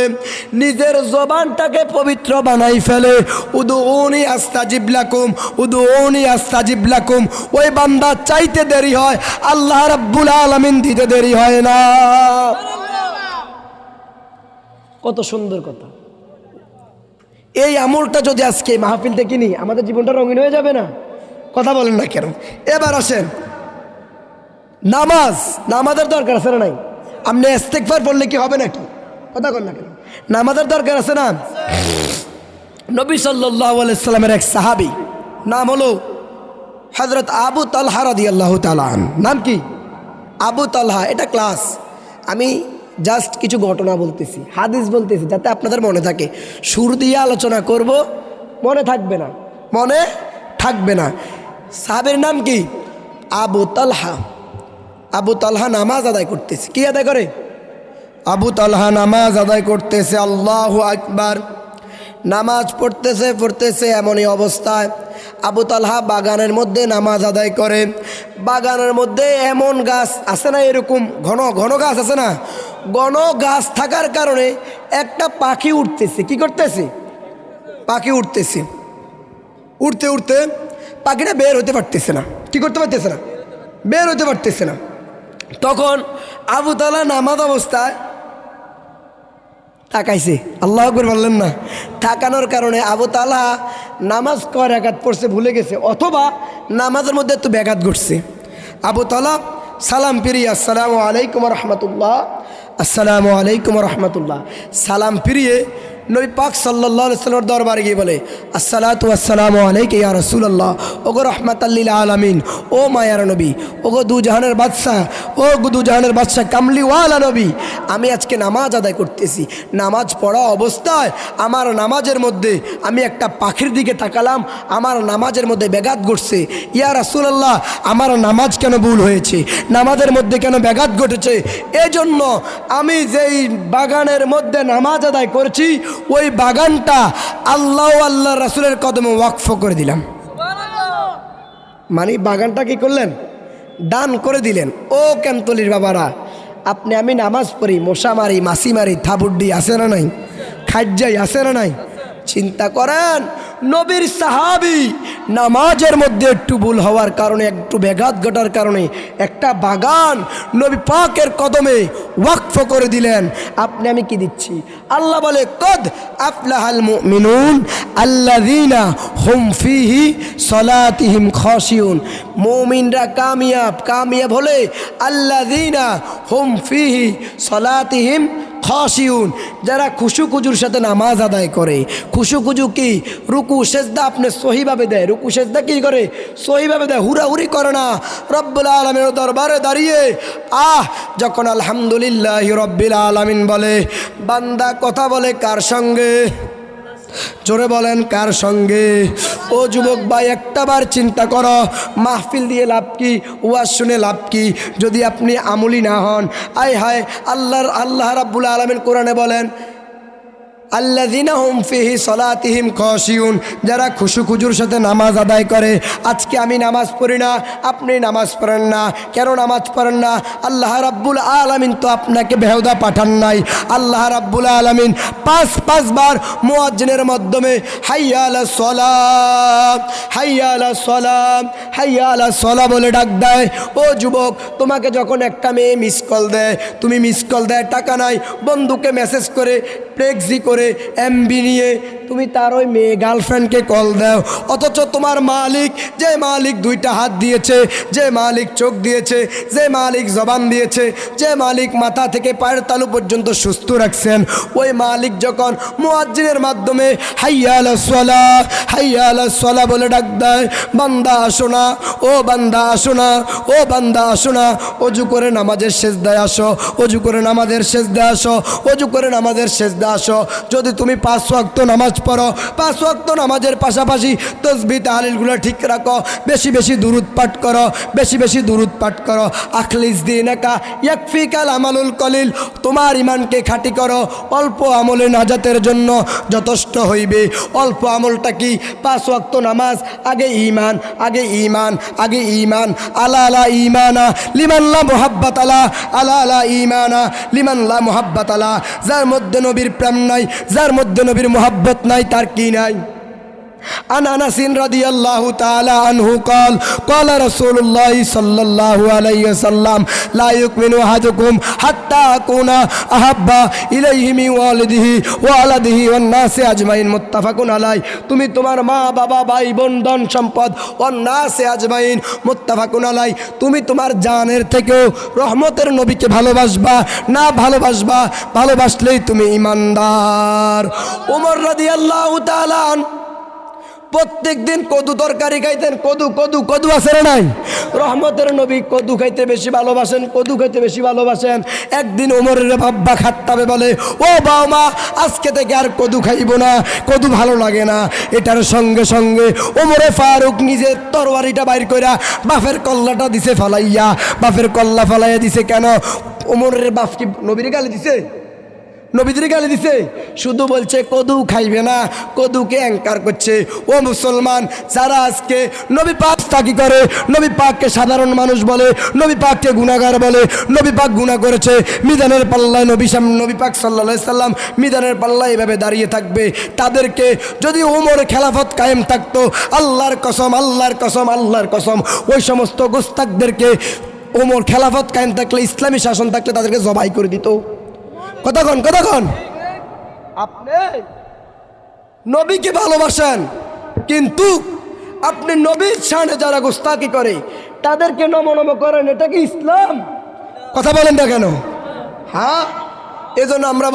নিজের জবানটাকে পবিত্র বানাই ফেলে, উদুউনি আস্তাজিব লাকুম, উদুউনি আস্তাজিব লাকুম, ওই বান্দা চাইতে দেরি হয়, আল্লাহ রাব্বুল আলামিন দিতে দেরি হয় না। কত সুন্দর কথা। এই আমলটা যদি আজকে মাহফিল থেকে নিই, আমাদের জীবনটা রঙিন হয়ে যাবে না? কথা বলেন না কেন? এবার আসেন, নামাজ, নামাজের দরকার আছে না নাই? আপনি ইস্তেগফার পড়লে কি হবে নাকি? কথা বলেন না কেন? নামাজের দরকার আছে না? নবী সাল্লাল্লাহু আলাইহি সাল্লামের এক সাহাবী, নাম হলো হযরত আবু তালহা রাদিয়াল্লাহু তাআলা আনহু। নাম কি? আবু তালহা। এটা ক্লাস, আমি জাস্ট কিছু ঘটনা বলতেছি, হাদিস বলতেছি, যাতে আপনাদের মনে থাকে। সুর দিয়ে আলোচনা করব, মনে থাকবে না, মনে থাকবে না। সাহাবের নাম কি? আবু তালহা। আবু তালহা নামাজ আদায় করতেছে। কি আদায় করে? আবু তালহা নামাজ আদায় করতেছে। আল্লাহু আকবার। নামাজ পড়তেছে পড়তেছে, এমনই অবস্থায় আবু তালহা বাগানের মধ্যে নামাজ আদায় করে। বাগানের মধ্যে এমন গাছ আছে না, এরকম ঘন ঘন গাছ আছে না, ঘন গাছ থাকার কারণে একটা পাখি উঠতেছে। কি করতেছে? পাখি উঠতেছে। উঠতে উঠতে পাখিটা বের হতে পারতেছে না। কি করতে পারতেছে না? বের হতে পারতেছে না। তখন আবু তালহা নামাজ অবস্থায় তাকাইছে। আল্লাহু আকবার বললেন না? তাকানোর কারণে আবু তালহা নামাজ কয় রাকাত পড়ছে ভুলে গেছে, অথবা নামাজের মধ্যে একটু ব্যাঘাত ঘটছে। আবু তালহা সালাম ফিরিয়ে, আসসালামু আলাইকুম রহমতুল্লাহ, আসসালামু আলাইকুম রহমতুল্লাহ, সালাম ফিরিয়ে নবী পাক সাল্লাল্লাহু আলাইহি ওয়াসাল্লামের দরবারে গিয়ে বলে, আসসালাতু ওয়াসসালামু আলাইকা ইয়া রাসূলুল্লাহ, ওগো রাহমাতাল লিল আলামিন, ও মায়ার নবী, ওগো দুজাহানের বাদশা, ও দুজাহানের বাদশা কামলিওয়ালা নবী, আমি আজকে নামাজ আদায় করতেছি। নামাজ পড়া অবস্থায় আমার নামাজের মধ্যে আমি একটা পাখির দিকে তাকালাম, আমার নামাজের মধ্যে ব্যাঘাত ঘটছে। ইয়া রাসূলুল্লাহ, আমার নামাজ কেন ভুল হয়েছে, নামাজের মধ্যে কেন ব্যাঘাত ঘটেছে? এজন্য আমি যেই বাগানের মধ্যে নামাজ আদায় করছি, ওই বাগানটা আল্লাহ আল্লাহ রাসূলের কদমে ওয়াকফ করে দিলাম। মানে বাগানটা কি করলেন? দান করে দিলেন। ও ক্যান্তলির বাবারা, আপনি আমি নামাজ পড়ি, মশা মারি, মাছি মারি, থাবুড্ডি আছে না নাই, খাজ্জাই আছে না নাই? চিন্তা করেন, নবীর সাহাবী নামাজের মধ্যে একটু ভুল হওয়ার কারণে, একটু ব্যাঘাত ঘটার কারণে একটা বাগান নবী পাকের কদমে ওয়াকফ করে দিলেন। আপনি আমি কি দিচ্ছি? আল্লাহ বলে, কদ আফলাহাল মুমিনুন আল্লাযীনা হুম ফীহি সলাতিহিম খাশিউন। মুমিনরা কামিয়াব, কামিয়াব হলে আল্লাযীনা হুম ফীহি সলাতিহিম খাশিউন, যারা খুশুখুজুর সাথে নামাজ আদায় করে। খুশুখুজু কি? রুকু সেজদা আপনি সহিভাবে দেয়, রুকু সেজদা কি করে? সহিভাবে দেয়, হুড়াহুড়ি করে না। রব্বুল আলামিনের দরবারে দাঁড়িয়ে যখন আলহামদুলিল্লাহ রব্বিল আলামিন বলে, বান্দা কথা বলে কার সঙ্গে? জোরে বলেন, কার সঙ্গে? ও যুবক ভাই, একটাবার চিন্তা করো, মাহফিল দিয়ে লাভ কি, ওয়াজ শুনে লাভ কি, যদি আপনি আমলি না হন? আয় হায়, আল্লাহ রাব্বুল আলামিন কোরআনে বলেন, আল্লাযীনা হুম ফীহি সলাতিহিম খাশিউন, যারা খুশুখুজুর সাথে নামাজ আদায় করে। আজকে আমি নামাজ পড়ি না, আপনি নামাজ পড়েন না, কেন নামাজ পড়েন না? আল্লাহ রাব্বুল আলামিন তো আপনাকে বেহুদা পাঠান নাই। আল্লাহ রাব্বুল আলামিন পাঁচ বার মুয়াজ্জিনের মাধ্যমে হাইয়া আলাস সালাহ, হাইয়া আলাস সালাহ, হাইয়া আলাস সালাহ বলে ডাক দেয়। ও যুবক, তোমাকে যখন একটা মেয়ে মিস কল দেয়, তুমি মিস কল দেয়, টাকা নাই, বন্ধুকে মেসেজ করে, ট্যাক্সি করে, এমবি নিয়ে তুমি তার ওই মেয়ে গার্লফ্রেন্ডকে কল দাও, অথচ তোমার মালিক, যে মালিক দুইটা হাত দিয়েছে, যে মালিক চোখ দিয়েছে, যে মালিক জবান দিয়েছে, যে মালিক মাথা থেকে পায়ের তালু পর্যন্ত সুস্থ রাখছেন, ওই মালিক যখন মুয়াজ্জিনের মাধ্যমে হাইয়া আলাস সালাহ, হাইয়া আলাস সালাহ বলে ডাক দেয়, বান্দা আসো না, ও বান্দা আসো না, ও বান্দা আসো না, অজু করে নামাজের সেজদায় আসো, অজু করে নামাজের সেজদায় আসো, অজু করে নামাজের সেজদায় আসো। যদি তুমি 5 ওয়াক্ত নামাজ পড়ো, 5 ওয়াক্ত নামাজের পাশাপাশি তসবিহ তাহলিলগুলো ঠিক রাখো, বেশি বেশি দুরূদ পাঠ করো, বেশি বেশি দুরূদ পাঠ করো। আখলিস দীনাকা ইয়াকফিকাল আমালুল কলিল, তোমার ইমানকে খাঁটি করো, অল্প আমলে নাজাতের জন্য যথেষ্ট হইবে। অল্প আমলটা কি? 5 ওয়াক্ত নামাজ, আগে ঈমান, আগে ঈমান, আগে ঈমান। আলা আলা ঈমানা লিমান লা মুহাব্বাত আলা, আলা আলা ঈমানা লিমান লা মুহাব্বাত আলা। যার মধ্যে নবীর প্রেম নাই, যার মধ্যে নবীর মুহাব্বত নাই, তার কি নাই? عن أنس رضي الله تعالى عنه قال قال رسول الله صلى الله عليه وسلم لا يؤمن أحدكم حتى أكون أحب إليه من والده وولده والناس أجمعين متفق عليه। তুমি তোমার মা বাবা ভাই বোন ধন সম্পদ والناس أجمعين متفق عليه, তুমি তোমার জানের থেকেও রহমতের নবীকে ভালোবাসবা, না ভালোবাসবা, ভালোবাসলেই তুমি ঈমানদার। ওমর রাদিয়াল্লাহু তাআলা প্রত্যেক দিন কদু তরকারি খাইতেন। কদু কদু কদু আছে না নাই? রহমতের নবী কদু খাইতে বেশি ভালোবাসেন, কদু খাইতে বেশি ভালোবাসেন। একদিন ওমরের বাব্বা খাত্তাবে বলে, ও বাবা মা, আজকে থেকে আর কদু খাইব না, কদু ভালো লাগে না। এটার সঙ্গে সঙ্গে ওমরে ফারুক নিজের তরবারিটা বাইর কইরা বাফের কল্লাটা দিছে ফালাইয়া, বাফের কল্লা ফালাইয়া দিছে। কেন? ওমরের বাপ কি নবীর গালি দিছে? নবীদের গালি দিছে? শুধু বলছে কদু খাইবে না, কদুকে অ্যাঙ্কার করছে। ও মুসলমান, যারা আজকে নবী পাক তাকি করে, নবী পাককে সাধারণ মানুষ বলে, নবী পাককে গুনাহগার বলে, নবী পাক গুনাহ করেছে, মিজানের পাল্লায় নবী পাক সাল্লাল্লাহু আলাইহি সাল্লাম মিজানের পাল্লায় এভাবে দাঁড়িয়ে থাকবে। তাদেরকে যদি ওমর খেলাফত কায়েম থাকতো, আল্লাহর কসম, আল্লাহর কসম, আল্লাহর কসম, ওই সমস্ত গোস্তাকদেরকে ওমর খেলাফত কায়েম থাকলে, ইসলামী শাসন থাকলে তাদেরকে জবাই করে দিত। কতক্ষণ কতক্ষণ? আপনি নবীকে ভালোবাসেন, কিন্তু আপনি নবীর শানে যারা গোস্তাকি করে তাদেরকে নম করেন, এটা কি ইসলাম? কথা বলেন না কেন? হ্যাঁ, এজন্য আমরা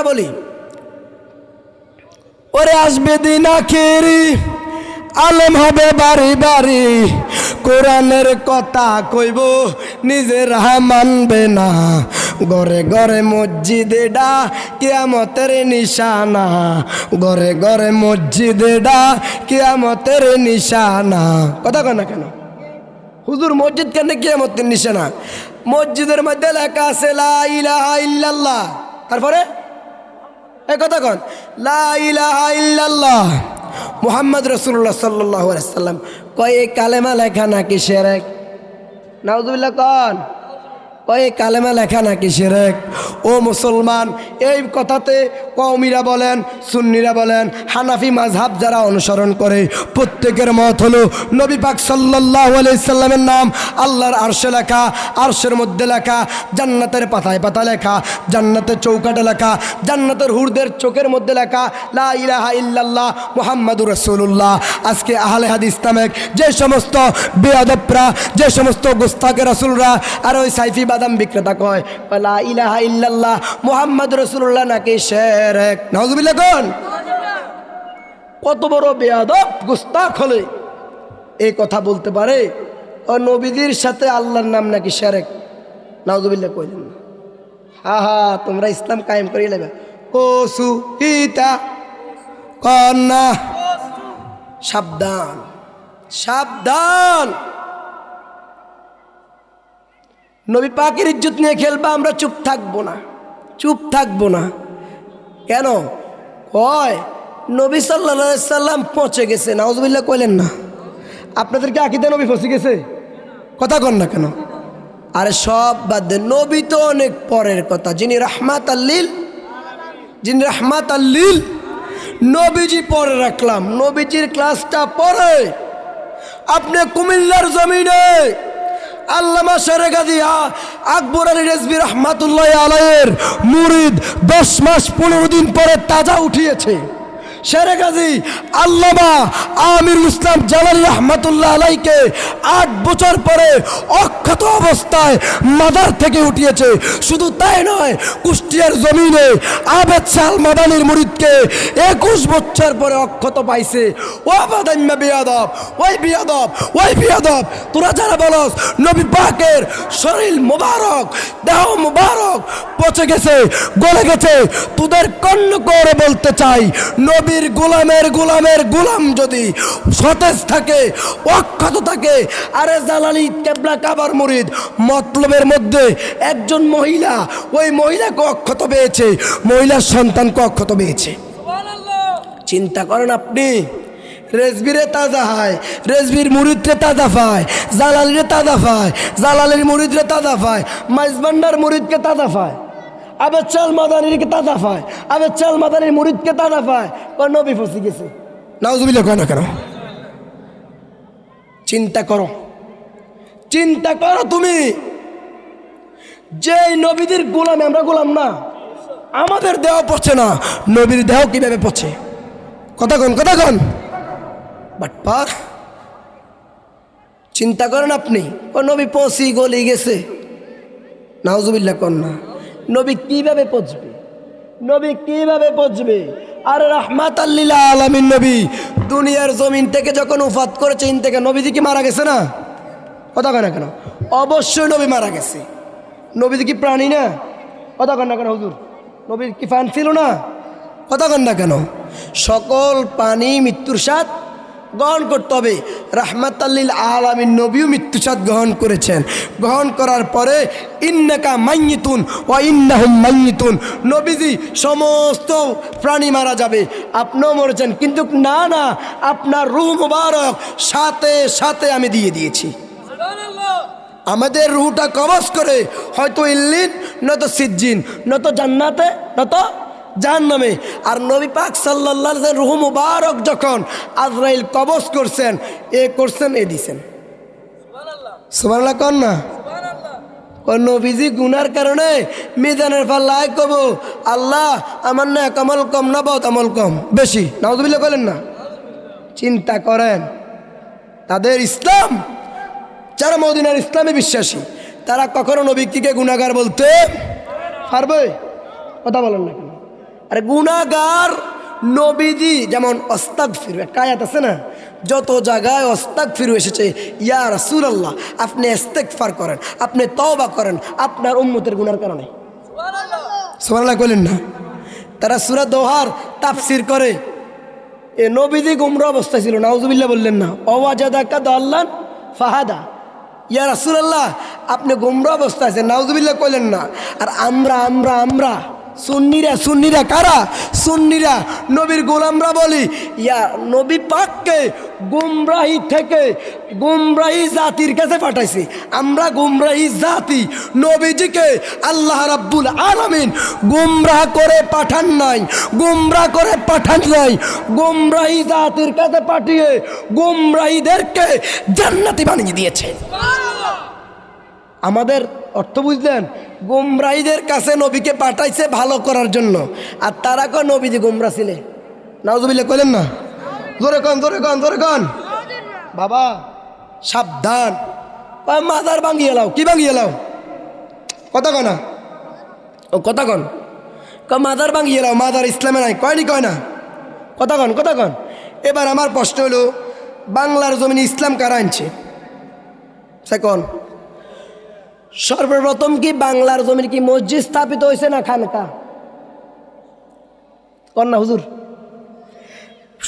বলি ওরে আসবে দিন আখেরি, আলেম হবে বাড়ি বাড়ি, কোরআনের কথা কইব নিজেরা মানবে না, ঘরে ঘরে মসজিদে ডা কিয়ামতের নিশানা, ঘরে ঘরে মসজিদে ডা কিয়ামতের নিশানা। কথা কয় না কেন? হুজুর মসজিদ কেন কিয়ামতের নিশানা? মসজিদের মধ্যে লেখা আছে লা ইলাহা ইল্লাল্লাহ, তারপরে এই কথা কন, লা ইলাহা ইল্লাল্লাহ মুহাম্মদ রাসূলুল্লাহ সাল্লাল্লাহু আলাইহি সাল্লাম। কয় এই কালেমা লেখা নাকি শিরক? নাউযুবিল্লাহ কন। কয় এই কালেমা লেখা নাকি শিরক? ও মুসলমান, এই কথাতে কওমিরা বলেন, সুন্নিরা বলেন, হানাফি মাযহাব যারা অনুসরণ করে, প্রত্যেকের মত হলো নবী পাক সাল্লাল্লাহু আলাইহি সাল্লামের নাম আল্লাহর আরশে লেখা, আরশের মধ্যে লেখা, জান্নাতের পাতায় পাতা লেখা, জান্নাতের চৌকাটে লেখা, জান্নাতের হুরদের চোখের মধ্যে লেখা লা ইলাহা ইল্লাল্লাহ মুহাম্মাদুর রাসূলুল্লাহ। আজকে আহলে হাদিস নামেক যে সমস্ত বেয়াদবরা, যে সমস্ত গোস্তাকে রাসূলরা আর ওই সাইফি বাদাম বিক্রেতা কয় লা ইলাহা ইল্লাল্লাহ মুহাম্মাদুর রাসূলুল্লাহ নাকি শিরক? নাউযুবিল্লাহ কোন? কত বড় বেয়াদব গোস্তাক হলে এই কথা বলতে পারে? ও নবীজির সাথে আল্লাহর নাম নাকি শিরক? নাউযুবিল্লাহ কইলেন না। হা হা, তোমরা ইসলাম কায়েম করে নেবে। কসু হিতা কন্না, সাবধান সাবধান। নবী পাকের ইজ্জত নিয়ে খেলবা, আমরা চুপ থাকবো না, চুপ থাকবো না। কেন? হয় নবী সাল্লাল্লাহু আলাইহি সাল্লাম পৌঁছে গেছে। নাউযুবিল্লাহ কইলেন না? আপনাদেরকে আকীদা নবী পৌঁছে গেছে? কথা কন না কেন? আরে সব বাদ দেন, নবী তো অনেক পরের কথা। যিনি রাহমাতাল লিল, যিনি রাহমাতাল লিল, নবীজি পরে রাখলাম, নবীজির ক্লাসটা পরে। আপনি কুমিল্লার জমিনে আল্লামা শেরে গাজী আকবর আলী রেজভী রহমাতুল্লাহ আলাইহির মুরিদ 10 মাস 15 দিন পরে তাজা উঠিয়েছে। শেরে গাজী আল্লামা আমিরুল ইসলাম জালালী রহমাতুল্লাহ আলাইকে 8 বছর পরে অক্ষত অবস্থায় মাদার থেকে উঠিয়েছে। শুধু তাই নয়, কুষ্টিয়ার জমিনে আবেদ শাহ মাদানির মুরিদকে 21 বছর পরে অক্ষত পাইছে। ও বাদাইম্মা বিয়াদব, ওই বিয়াদব, তোরা যারা বলস নবী পাকের শরীর মুবারক, দেহ মুবারক পচে গেছে, গলে গেছে, তোদের কন্ন করে বলতে চাই, নবীর গোলামের গোলাম যদি সতেজ থাকে, অক্ষত থাকে। আরে জালালী কেবলা কাবার মুরিদ মতলবের মধ্যে একজন মহিলা, ওই মহিলাকে অক্ষত পেয়েছে, মহিলার সন্তানকে অক্ষত পেয়েছে। চিন্তা করেন আপনি, রেজবিরে তাজা হয়, রেজবির মুরিদরে তাজা পায়, জালালিরে তাজা পায়, জালালির মুরিদরে তাজা পায়, মাইজবান্ডার মুরিদকে তাজা পায়, আবেদ শাহ মাদানিরকে তাজা পায়, আবেদ শাহ মাদানির মুরিদকে তাজা পায়। কোন নবী ফসি গেছে? নাউজুবিল্লাহ কয় না কেন? চিন্তা করো তুমি, যে নবীদের গোলাম, আমরা গোলাম না, আমাদের দেহ পড়ছে না, নবীর দেহ কিভাবে পড়ছে? কথা কন বাট পার চিন্তা করেন আপনি। ও নবী পচি গলি গেছে, নাউজুবিল্লাহ কন না। নবী কিভাবে পচবে? আর রাহমাতাল লিল আলামিন নবী দুনিয়ার জমিন থেকে যখন উফাত করেছে, ইন থেকে নবীজি কি মারা গেছে না? কথা কয় না কেন? অবশ্যই নবী মারা গেছে। নবীজি কি প্রাণী না? কথা কন না কেন হুজুর? নবীর কি ফান ছিল না? কথা কন না কেন? সকল পানি মৃত্যুর স্বাদ গ্রহণ করতে হবে। রাহমাতাল লিল আলামিন নবীও মৃত্যুর স্বাদ গ্রহণ করেছেন। গ্রহণ করার পরে ইন্নাকা মাইয়িতুন ওয়া ইন্নাহুম মাইয়িতুন, নবীজি সমস্ত প্রাণী মারা যাবে, আপনিও মরেছেন, কিন্তু না, আপনার রূহ মুবারক সাথে সাথে আমি দিয়ে দিয়েছি। আমাদের রুহটা কবজ করে হয়তো ইল্লিন, নয়তো সিজ্জিন, নয়তো জান্নাতে, নয়তো জাহান্নামে। আর নবী পাক সাল্লাল্লাহু আলাইহি ওয়াসাল্লাম রূহ মুবারক যখন আজরাইল কবজ করছেন, এ দিছেন। সুবহানাল্লাহ কোন না? নবীজি গুনার কারণে মিজানের পাল্লায় কব, আল্লাহ আমার না আমল কম না বহুত আমল কম বেশি, নাউযুবিল্লাহ বলেন না? চিন্তা করেন, তাদের ইসলাম, যারা মদিনার ইসলামে বিশ্বাসী, তারা কখনো নবীকে গুনাহগার বলতে পারবে? কথা বলেন না কেন? আরে গুনাহগার নবীজি যেমন আস্তাগফির, একটা আয়াত আছে না, যত জায়গায় আস্তাগফির এসেছে, ইয়া রাসূলুল্লাহ আপনি ইস্তেগফার করেন, আপনি তওবা করেন আপনার উম্মতের গুনার কারণে। সুবহানাল্লাহ বলেন না? তারা সূরা দোহার তাফসীর করে, এ নবীজি গুমরা অবস্থায় ছিল, নাউযুবিল্লাহ বললেন না? ওয়াজাদাকা দাল্লান ফাহাদা, ইয়া রাসূলুল্লাহ আপনি গুমরা অবস্থায় আছেন, নাউযুবিল্লাহ কইলেন না? আর আমরা সুন্নিরা কারা? সুন্নিরা নবীর গোলামরা বলি, ইয়া নবী পাককে গুমরাহি থেকে গুমরাহি জাতির কাছে পাঠাইছি। আমরা গুমরাহি জাতি, নবীজিকে আল্লাহ রাব্বুল আলামিন গুমরাহ করে পাঠান নাই, গুমরাহি জাতির কাছে পাঠিয়ে গুমরাহিদেরকে জান্নাতি বানিয়ে দিয়েছে। আমাদের অর্থ বুঝলেন? গুমরাহিদের কাছে নবীকে পাঠাইছে ভালো করার জন্য, আর তারা কয় নবীজি গুমরা ছিলে। নাউযুবিল্লাহ কইলেন না? জোরে কন বাবা, সাবধান। মাজার ভাঙিয়ে লাও, কি ভাঙিয়ে লাও? কথা কয় না? ও কথা কন, মাজার ভাঙিয়ে লাও, মাজার ইসলামে নাই, কয় না? কথা কন। এবার আমার প্রশ্ন হলো, বাংলার জমিনে ইসলাম কারা আনছে? সেকন সর্বপ্রথম কি বাংলার জমিনে কি মসজিদ স্থাপিত হয়েছে না খানকা? কন্যা হুজুর,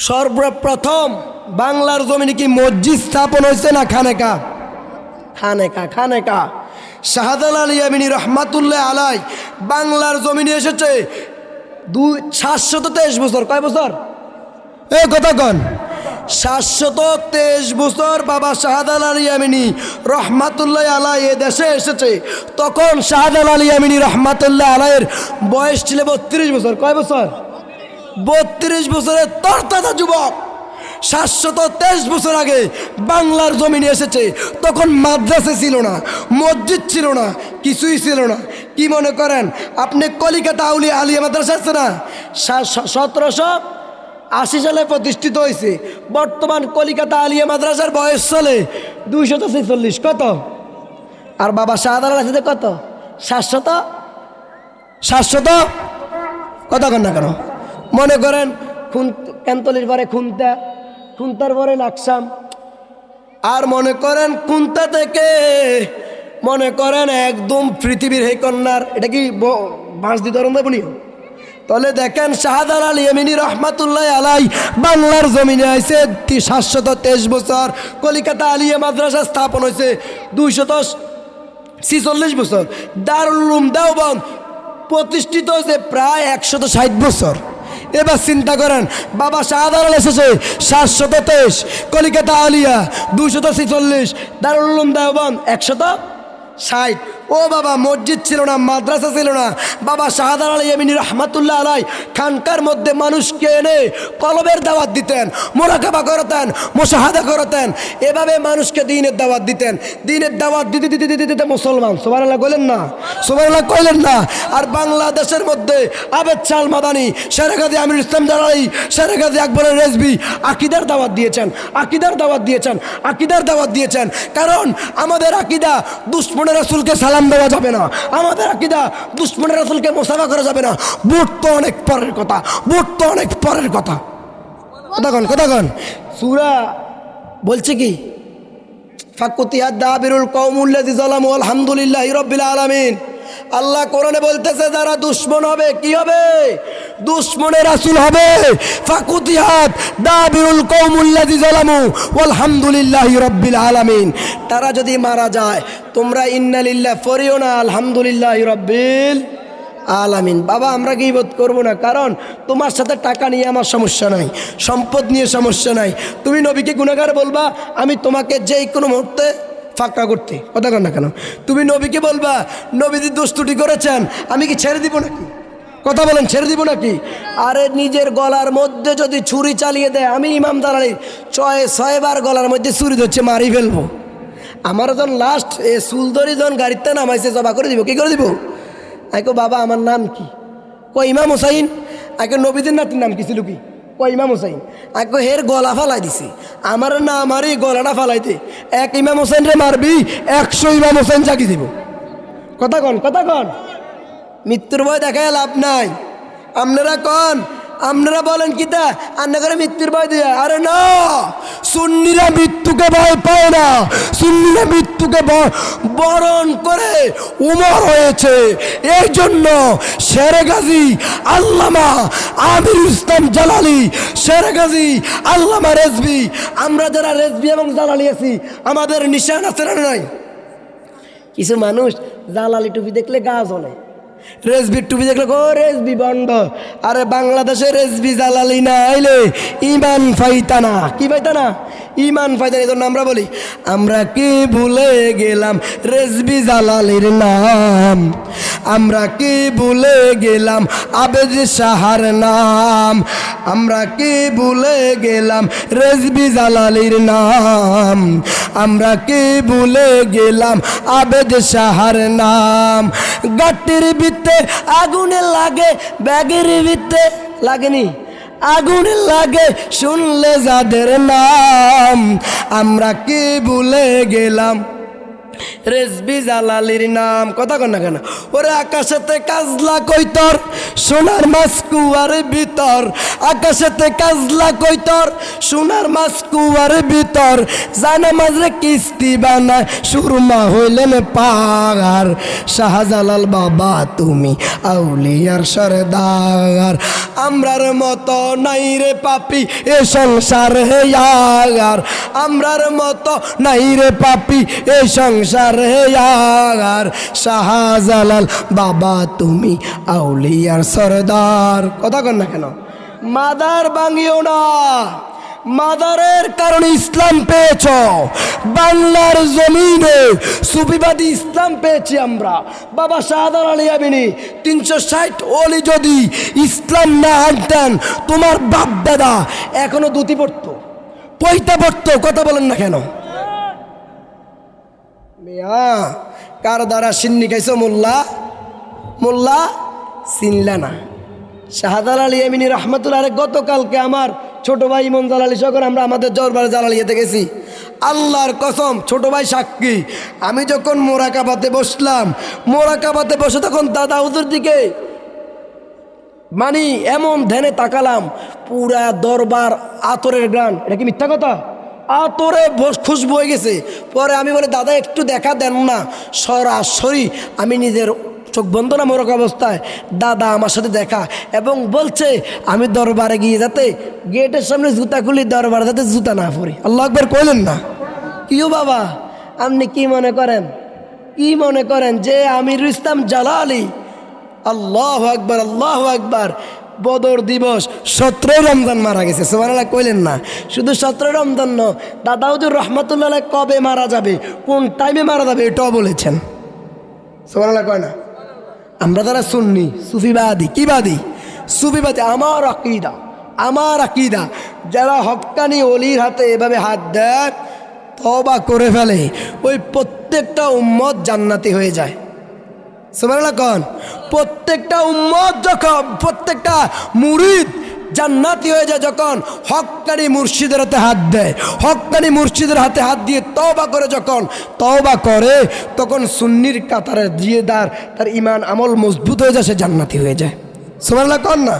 সর্বপ্রথম বাংলার জমিনে কি মসজিদ স্থাপন হয়েছে না খানেকা? খানেকা। শাহজালাল ইয়ামিনী রহমাতুল্লাহ আলাই বাংলার জমিনে এসেছে 723 বছর। কয় বছর? কথা কন। 723 বছর বাবা শাহজালাল ইয়ামিনী রহমাতুল্লাহ আলাই এ দেশে এসেছে। তখন শাহজালাল ইয়ামিনী রহমাতুল্লাহ আলাইয়ের বয়স ছিল 32 বছর। কয় বছর? 32 বছরের তরতাজা যুবক 723 বছর আগে বাংলার জমিনে এসেছে। তখন মাদ্রাসা ছিল না, মসজিদ ছিল না, কিছুই ছিল না। কি মনে করেন আপনি কলিকাতা আউলিয়া আলিয়া মাদ্রাসা আছে না, 1780 সালে প্রতিষ্ঠিত হয়েছে। বর্তমান কলিকাতা আলিয়া মাদ্রাসার বয়স চলে 246। কত? আর বাবা শাহজালাল আছে কত? 700 কথা কন না কেন? মনে করেন ক্যান্তলির পরে খুন্তার পরে লাকসাম, আর মনে করেন খুন্তা থেকে মনে করেন একদম পৃথিবীর হে কন্যার, এটা কি বাঁশ দিয়ে ধরন দেবনি? তাহলে দেখেন শাহজালাল ইয়ামিনী রহমাতুল্লাহ আলাই বাংলার জমিনে আইছে 723 বছর। কলিকাতা আলিয়া মাদ্রাসা স্থাপন হয়েছে 246 বছর। দারুল উলুম দেওবন্দ প্রতিষ্ঠিত হয়েছে প্রায় 160 বছর। এবার চিন্তা করেন বাবা শাহজালাল এসেছে 723, কলিকাতা আলিয়া 246, দারুল উলুম দেওবন্দ 160। ও বাবা মসজিদ ছিল না, মাদ্রাসা ছিল না। বাবা শাহজালাল ইয়ামিনী রহমাতুল্লাহ আলাই খানকার মধ্যে মানুষকে এনে কলবের দাওয়াত দিতেন, মোরাকাবা করতেন, মুশাহাদা করতেন, এভাবে মানুষকে দ্বীনের দাওয়াত দিতেন। দ্বীনের দাওয়াত দিতে দিতে দিতে দিতে মুসলমান, সুবহানাল্লাহ কইলেন না? সুবহানাল্লাহ কইলেন না? আর বাংলাদেশের মধ্যে আবেদ চাল মাদানি, শেরে গাজী আমির ইসলাম জালালি, শেরে গাজী আকবরের রেজভি আকীদার দাওয়াত দিয়েছেন, আকীদার দাওয়াত দিয়েছেন, আকীদার দাওয়াত দিয়েছেন। কারণ আমাদের আকীদা দুশমনের রাসূলকে সালাম দেওয়া যাবে না, আমাদের আকীদা দুশমনের রাসূলকে মুসাফা করা যাবে না। বুট তো অনেক পরের কথা, বুট তো অনেক পরের কথা। কথাগণ সূরা বলছে কি? ফাকুতিহাদ দাবিরুল কওমুল্লাযী যালামু আলহামদুলিল্লাহি রাব্বিল আলামিন। আল্লাহ কোরআনে বলতেছে যারা দুশমন হবে, কি হবে? দুশমনের রাসূল হবে। ফাকুতিহাত দাবিরুল কওমুল্লাযী যালামু আলহামদুলিল্লাহি রাব্বিল আলামিন। তারা যদি মারা যায় তোমরা ইন্না লিল্লাহি পড়িও না, আলহামদুলিল্লাহি রাব্বিল আলামিন। বাবা আমরা গীবত করব না, কারণ তোমার সাথে টাকা নিয়ে আমার সমস্যা নাই, সম্পদ নিয়ে সমস্যা নাই। তুমি নবীকে গুনাহগার বলবা, আমি তোমাকে যেই কোনো মুহূর্তে ফাঁকা করতে, কথা কন না কেন? তুমি নবীকে বলবা নবীজি দোস্তুটি করেছেন, আমি কি ছেড়ে দিব নাকি? কথা বলেন, ছেড়ে দিব নাকি? আরে নিজের গলার মধ্যে যদি ছুরি চালিয়ে দেয়, আমি ইমাম দাঁড়াই 6বার গলার মধ্যে ছুরি ধরছে, মারি ফেলবো। আমার যখন লাস্ট সুলদরি যখন গাড়িতে নামাইছে জবা করে দিব, কি করে দিব? আইকো বাবা আমার নাম কি? কই ইমাম হোসাইন। আইকো নবীদের নাতির নাম কি ছিল কি? কই ইমাম হোসাইন। আইকো হের গলা ফালাই দিছে, আমার না আমারই গলাটা ফালাইতে। এক ইমাম হোসেন রে মারবি, 100 ইমাম হোসেন জাগি দিব। কথা কন, কথা কন। মৃত্যুর ভয় দেখায় লাভ নাই। আপনারা কন, আপনারা বলেন কিতা আন্না করে মৃত্যুর ভয় দিয়ে? আরে না, সুন্নিরা মৃত্যুকে ভয় পায় না, সুন্নিরা মৃত্যুকে বরণ করে উমর হয়েছে। এই জন্য শেরে গাজী আল্লামা আমির ইসলাম জালালি, শেরে গাজী আল্লামা রেজভি, আমরা যারা রেজভি এবং জালালি আছি আমাদের নিশান আছে না নাই? কিছু মানুষ জালালি টুপি দেখলে গা জ্বলে, রেজবির টুপি দেখলে গো রেজবি বন্ধ। আরে বাংলাদেশে রেজবি জালালি না আইলে ইমান ফাইতা না। কি ফাইতা না? ইমান ফাইতা না। এই জন্য আমরা বলি আমরা কি ভুলে গেলাম রেজবি জালালির নাম, আমরা কি ভুলে গেলাম আবেদ শাহর নাম, আমরা কি ভুলে গেলাম রেজবি জালালির নাম, আমরা কি ভুলে গেলাম আবেদ শাহর নাম। গাটির ভিতরে আগুনে লাগে, ব্যাগের ভিতরে লাগেনি, আগুন লাগে শুনলে যাদের নাম, আমরা কি ভুলে গেলাম রেজবি জালালির নাম। কথা কন না কেন? ওরে আকাশেতে কাজলা কইতর, সোনার মাছ কুয়ার ভিতর, আকাশেতে কাজলা কইতর, সোনার মাছ কুয়ার ভিতর, জানা মাঝে কিস্তি বানায় সুরমা হইলেন পাগার। শাহজালাল বাবা তুমি আউলিয়ার সরদার, আমরার মতো নাই রে পাপি এ সংসার হে ইয়ার, আমরার মতো নাই রে পাপি এ সংসার হে ইয়ার। শাহজালাল বাবা তুমি আউলিয়ার সরদার। কথা কন না কেন? মাদার ভাঙিও না, মাদারের কারণে ইসলাম পেয়েছ। বাংলার জমিনে সুফিবাদী ইসলাম পেয়েছি আমরা। বাবা শাহজালাল ইয়ামিনী 360 ওলি যদি ইসলাম না আনতেন, তোমার বাপ দাদা এখনো ধুতি পড়তো, কইতে পড়তো, কথা বলেন না কেন? মিয়া কার দ্বারা সিন্নি খাইছো? মোল্লা, মোল্লা চিনলা না। শাহজালাল আলী এমিনী রহমতুল্লাহ গতকালকে আমার ছোট ভাই ইমন জালালি সহ আমরা আমাদের দরবারে জালালিয়াতে গেছি। আল্লাহর কসম, ছোট ভাই সাক্ষী, আমি যখন মোরাকাবাতে বসলাম, মোরাকাবাতে বসে তখন দাদা হুজুর দিকে মানে এমন ধ্যানে তাকালাম, পুরা দরবার আতরের গান। এটা কি মিথ্যা কথা? আতরে খুশবু হয়ে গেছে। পরে আমি বলে দাদা একটু দেখা দেন না। সরাসরি আমি নিজের চোখ বন্ধ না মোরক অবস্থায় দাদা আমার সাথে দেখা, এবং বলছে আমি দরবারে গিয়ে যাতে গেটের সামনে জুতা খুলি, দরবারে যাতে জুতা না পরি। আল্লাহ আকবার কইলেন না? কিও বাবা, আপনি কি মনে করেন, কি মনে করেন যে আমিরুল ইসলাম জালালি, আল্লাহু আকবার, আল্লাহু আকবার, বদর দিবস 17 রমজান মারা গেছে? সুবহানাল্লাহ কইলেন না? শুধু 17 রমজান ন, দাদা হুজুর রহমাতুল্লাহ আলাইহি কবে মারা যাবে, কোন টাইমে মারা যাবে, এটাও বলেছেন। সুবহানাল্লাহ কয় না? আমরা যারা সুন্নি, সুফিবাদী, কি বাদী? সুফিবাদী। আমার আকীদা যারা হক্কানি ওলির হাতে এভাবে হাত দেয়, তওবা করে ফেলে, ওই প্রত্যেকটা উম্মত জান্নাতি হয়ে যায়। সুবহানাল্লাহ কোন? প্রত্যেকটা উম্মত, যখন প্রত্যেকটা মুরিদ জান্নাতি হয়ে যায় যখন হক্কানি মুর্শিদের হাতে হাত দেয়। হক্কানি মুর্শিদের হাতে হাত দিয়ে তওবা করে, যখন তওবা করে তখন সুন্নির কাতারে দিয়ে তার ঈমান আমল মজবুত হয়ে যায়, সে জান্নাতি হয়ে যায়। সুবহানাল্লাহ কোন না?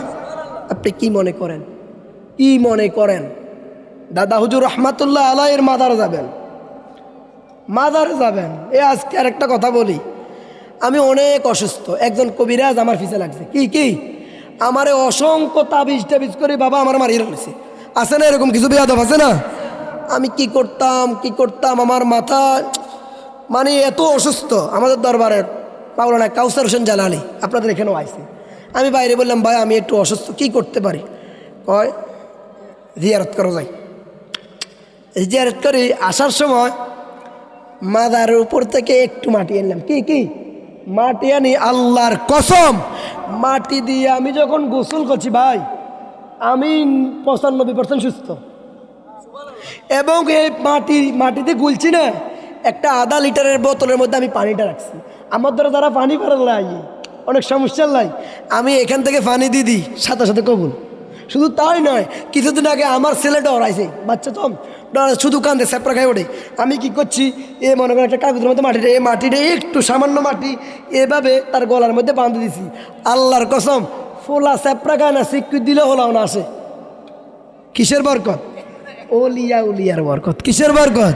আপনি কি মনে করেন, কি মনে করেন দাদা হুজুর রহমাতুল্লাহ আলাইহির মাজারে যাবেন, মাজারে যাবেন? আজকে আর একটা কথা বলি, আমি অনেক অসুস্থ, একজন কবিরাজ আমার পিছে লাগছে। কি আমারে অসংখ্য তাবিজ করে বাবা আমার মারিয়ে রয়েছে, আছে না এরকম কিছু বেয়াদব আছে না? আমি কি করতাম আমার মাথা মানে এত অসুস্থ। আমাদের দরবারের পাওলানা কাউসার হোসেন জালালি আপনাদের এখানেও আইছে। আমি বাইরে বললাম ভাই আমি একটু অসুস্থ, কি করতে পারি? কয় জিয়ারত করা যায়। জিয়ারত করে আসার সময় মাদারের উপর থেকে একটু মাটি আনলাম। কি মাটি আনি, আল্লাহর কসম, মাটি দিয়ে আমি যখন গোসল করছি ভাই, আমি 95% সুস্থ। এবং এই মাটিতে গুলছি না, একটা আধা লিটারের বোতলের মধ্যে আমি পানিটা রাখছি। আমার দ্বারা যারা পানি পারার লাই অনেক সমস্যার লাই, আমি এখান থেকে পানি দিয়ে দিই, সাথে সাথে কবুল। শুধু তাই নয়, কিছুদিন আগে আমার ছেলে ডরাইছে, বাচ্চা তো শুধু কান্দে, স্যাপড়া খাই ওঠে। আমি কি করছি, মনে করেন একটা কাগজের মধ্যে মাটিটা একটু সামান্য মাটি এভাবে তার গলার মধ্যে বাঁধে দিছি। আল্লাহর কসম, ফোলা স্যাপড়া খায় না, সিকুই দিলে হলাও না আসে। কিসের বরকত? ওলিয়ার বরকত। কিসের বরকত?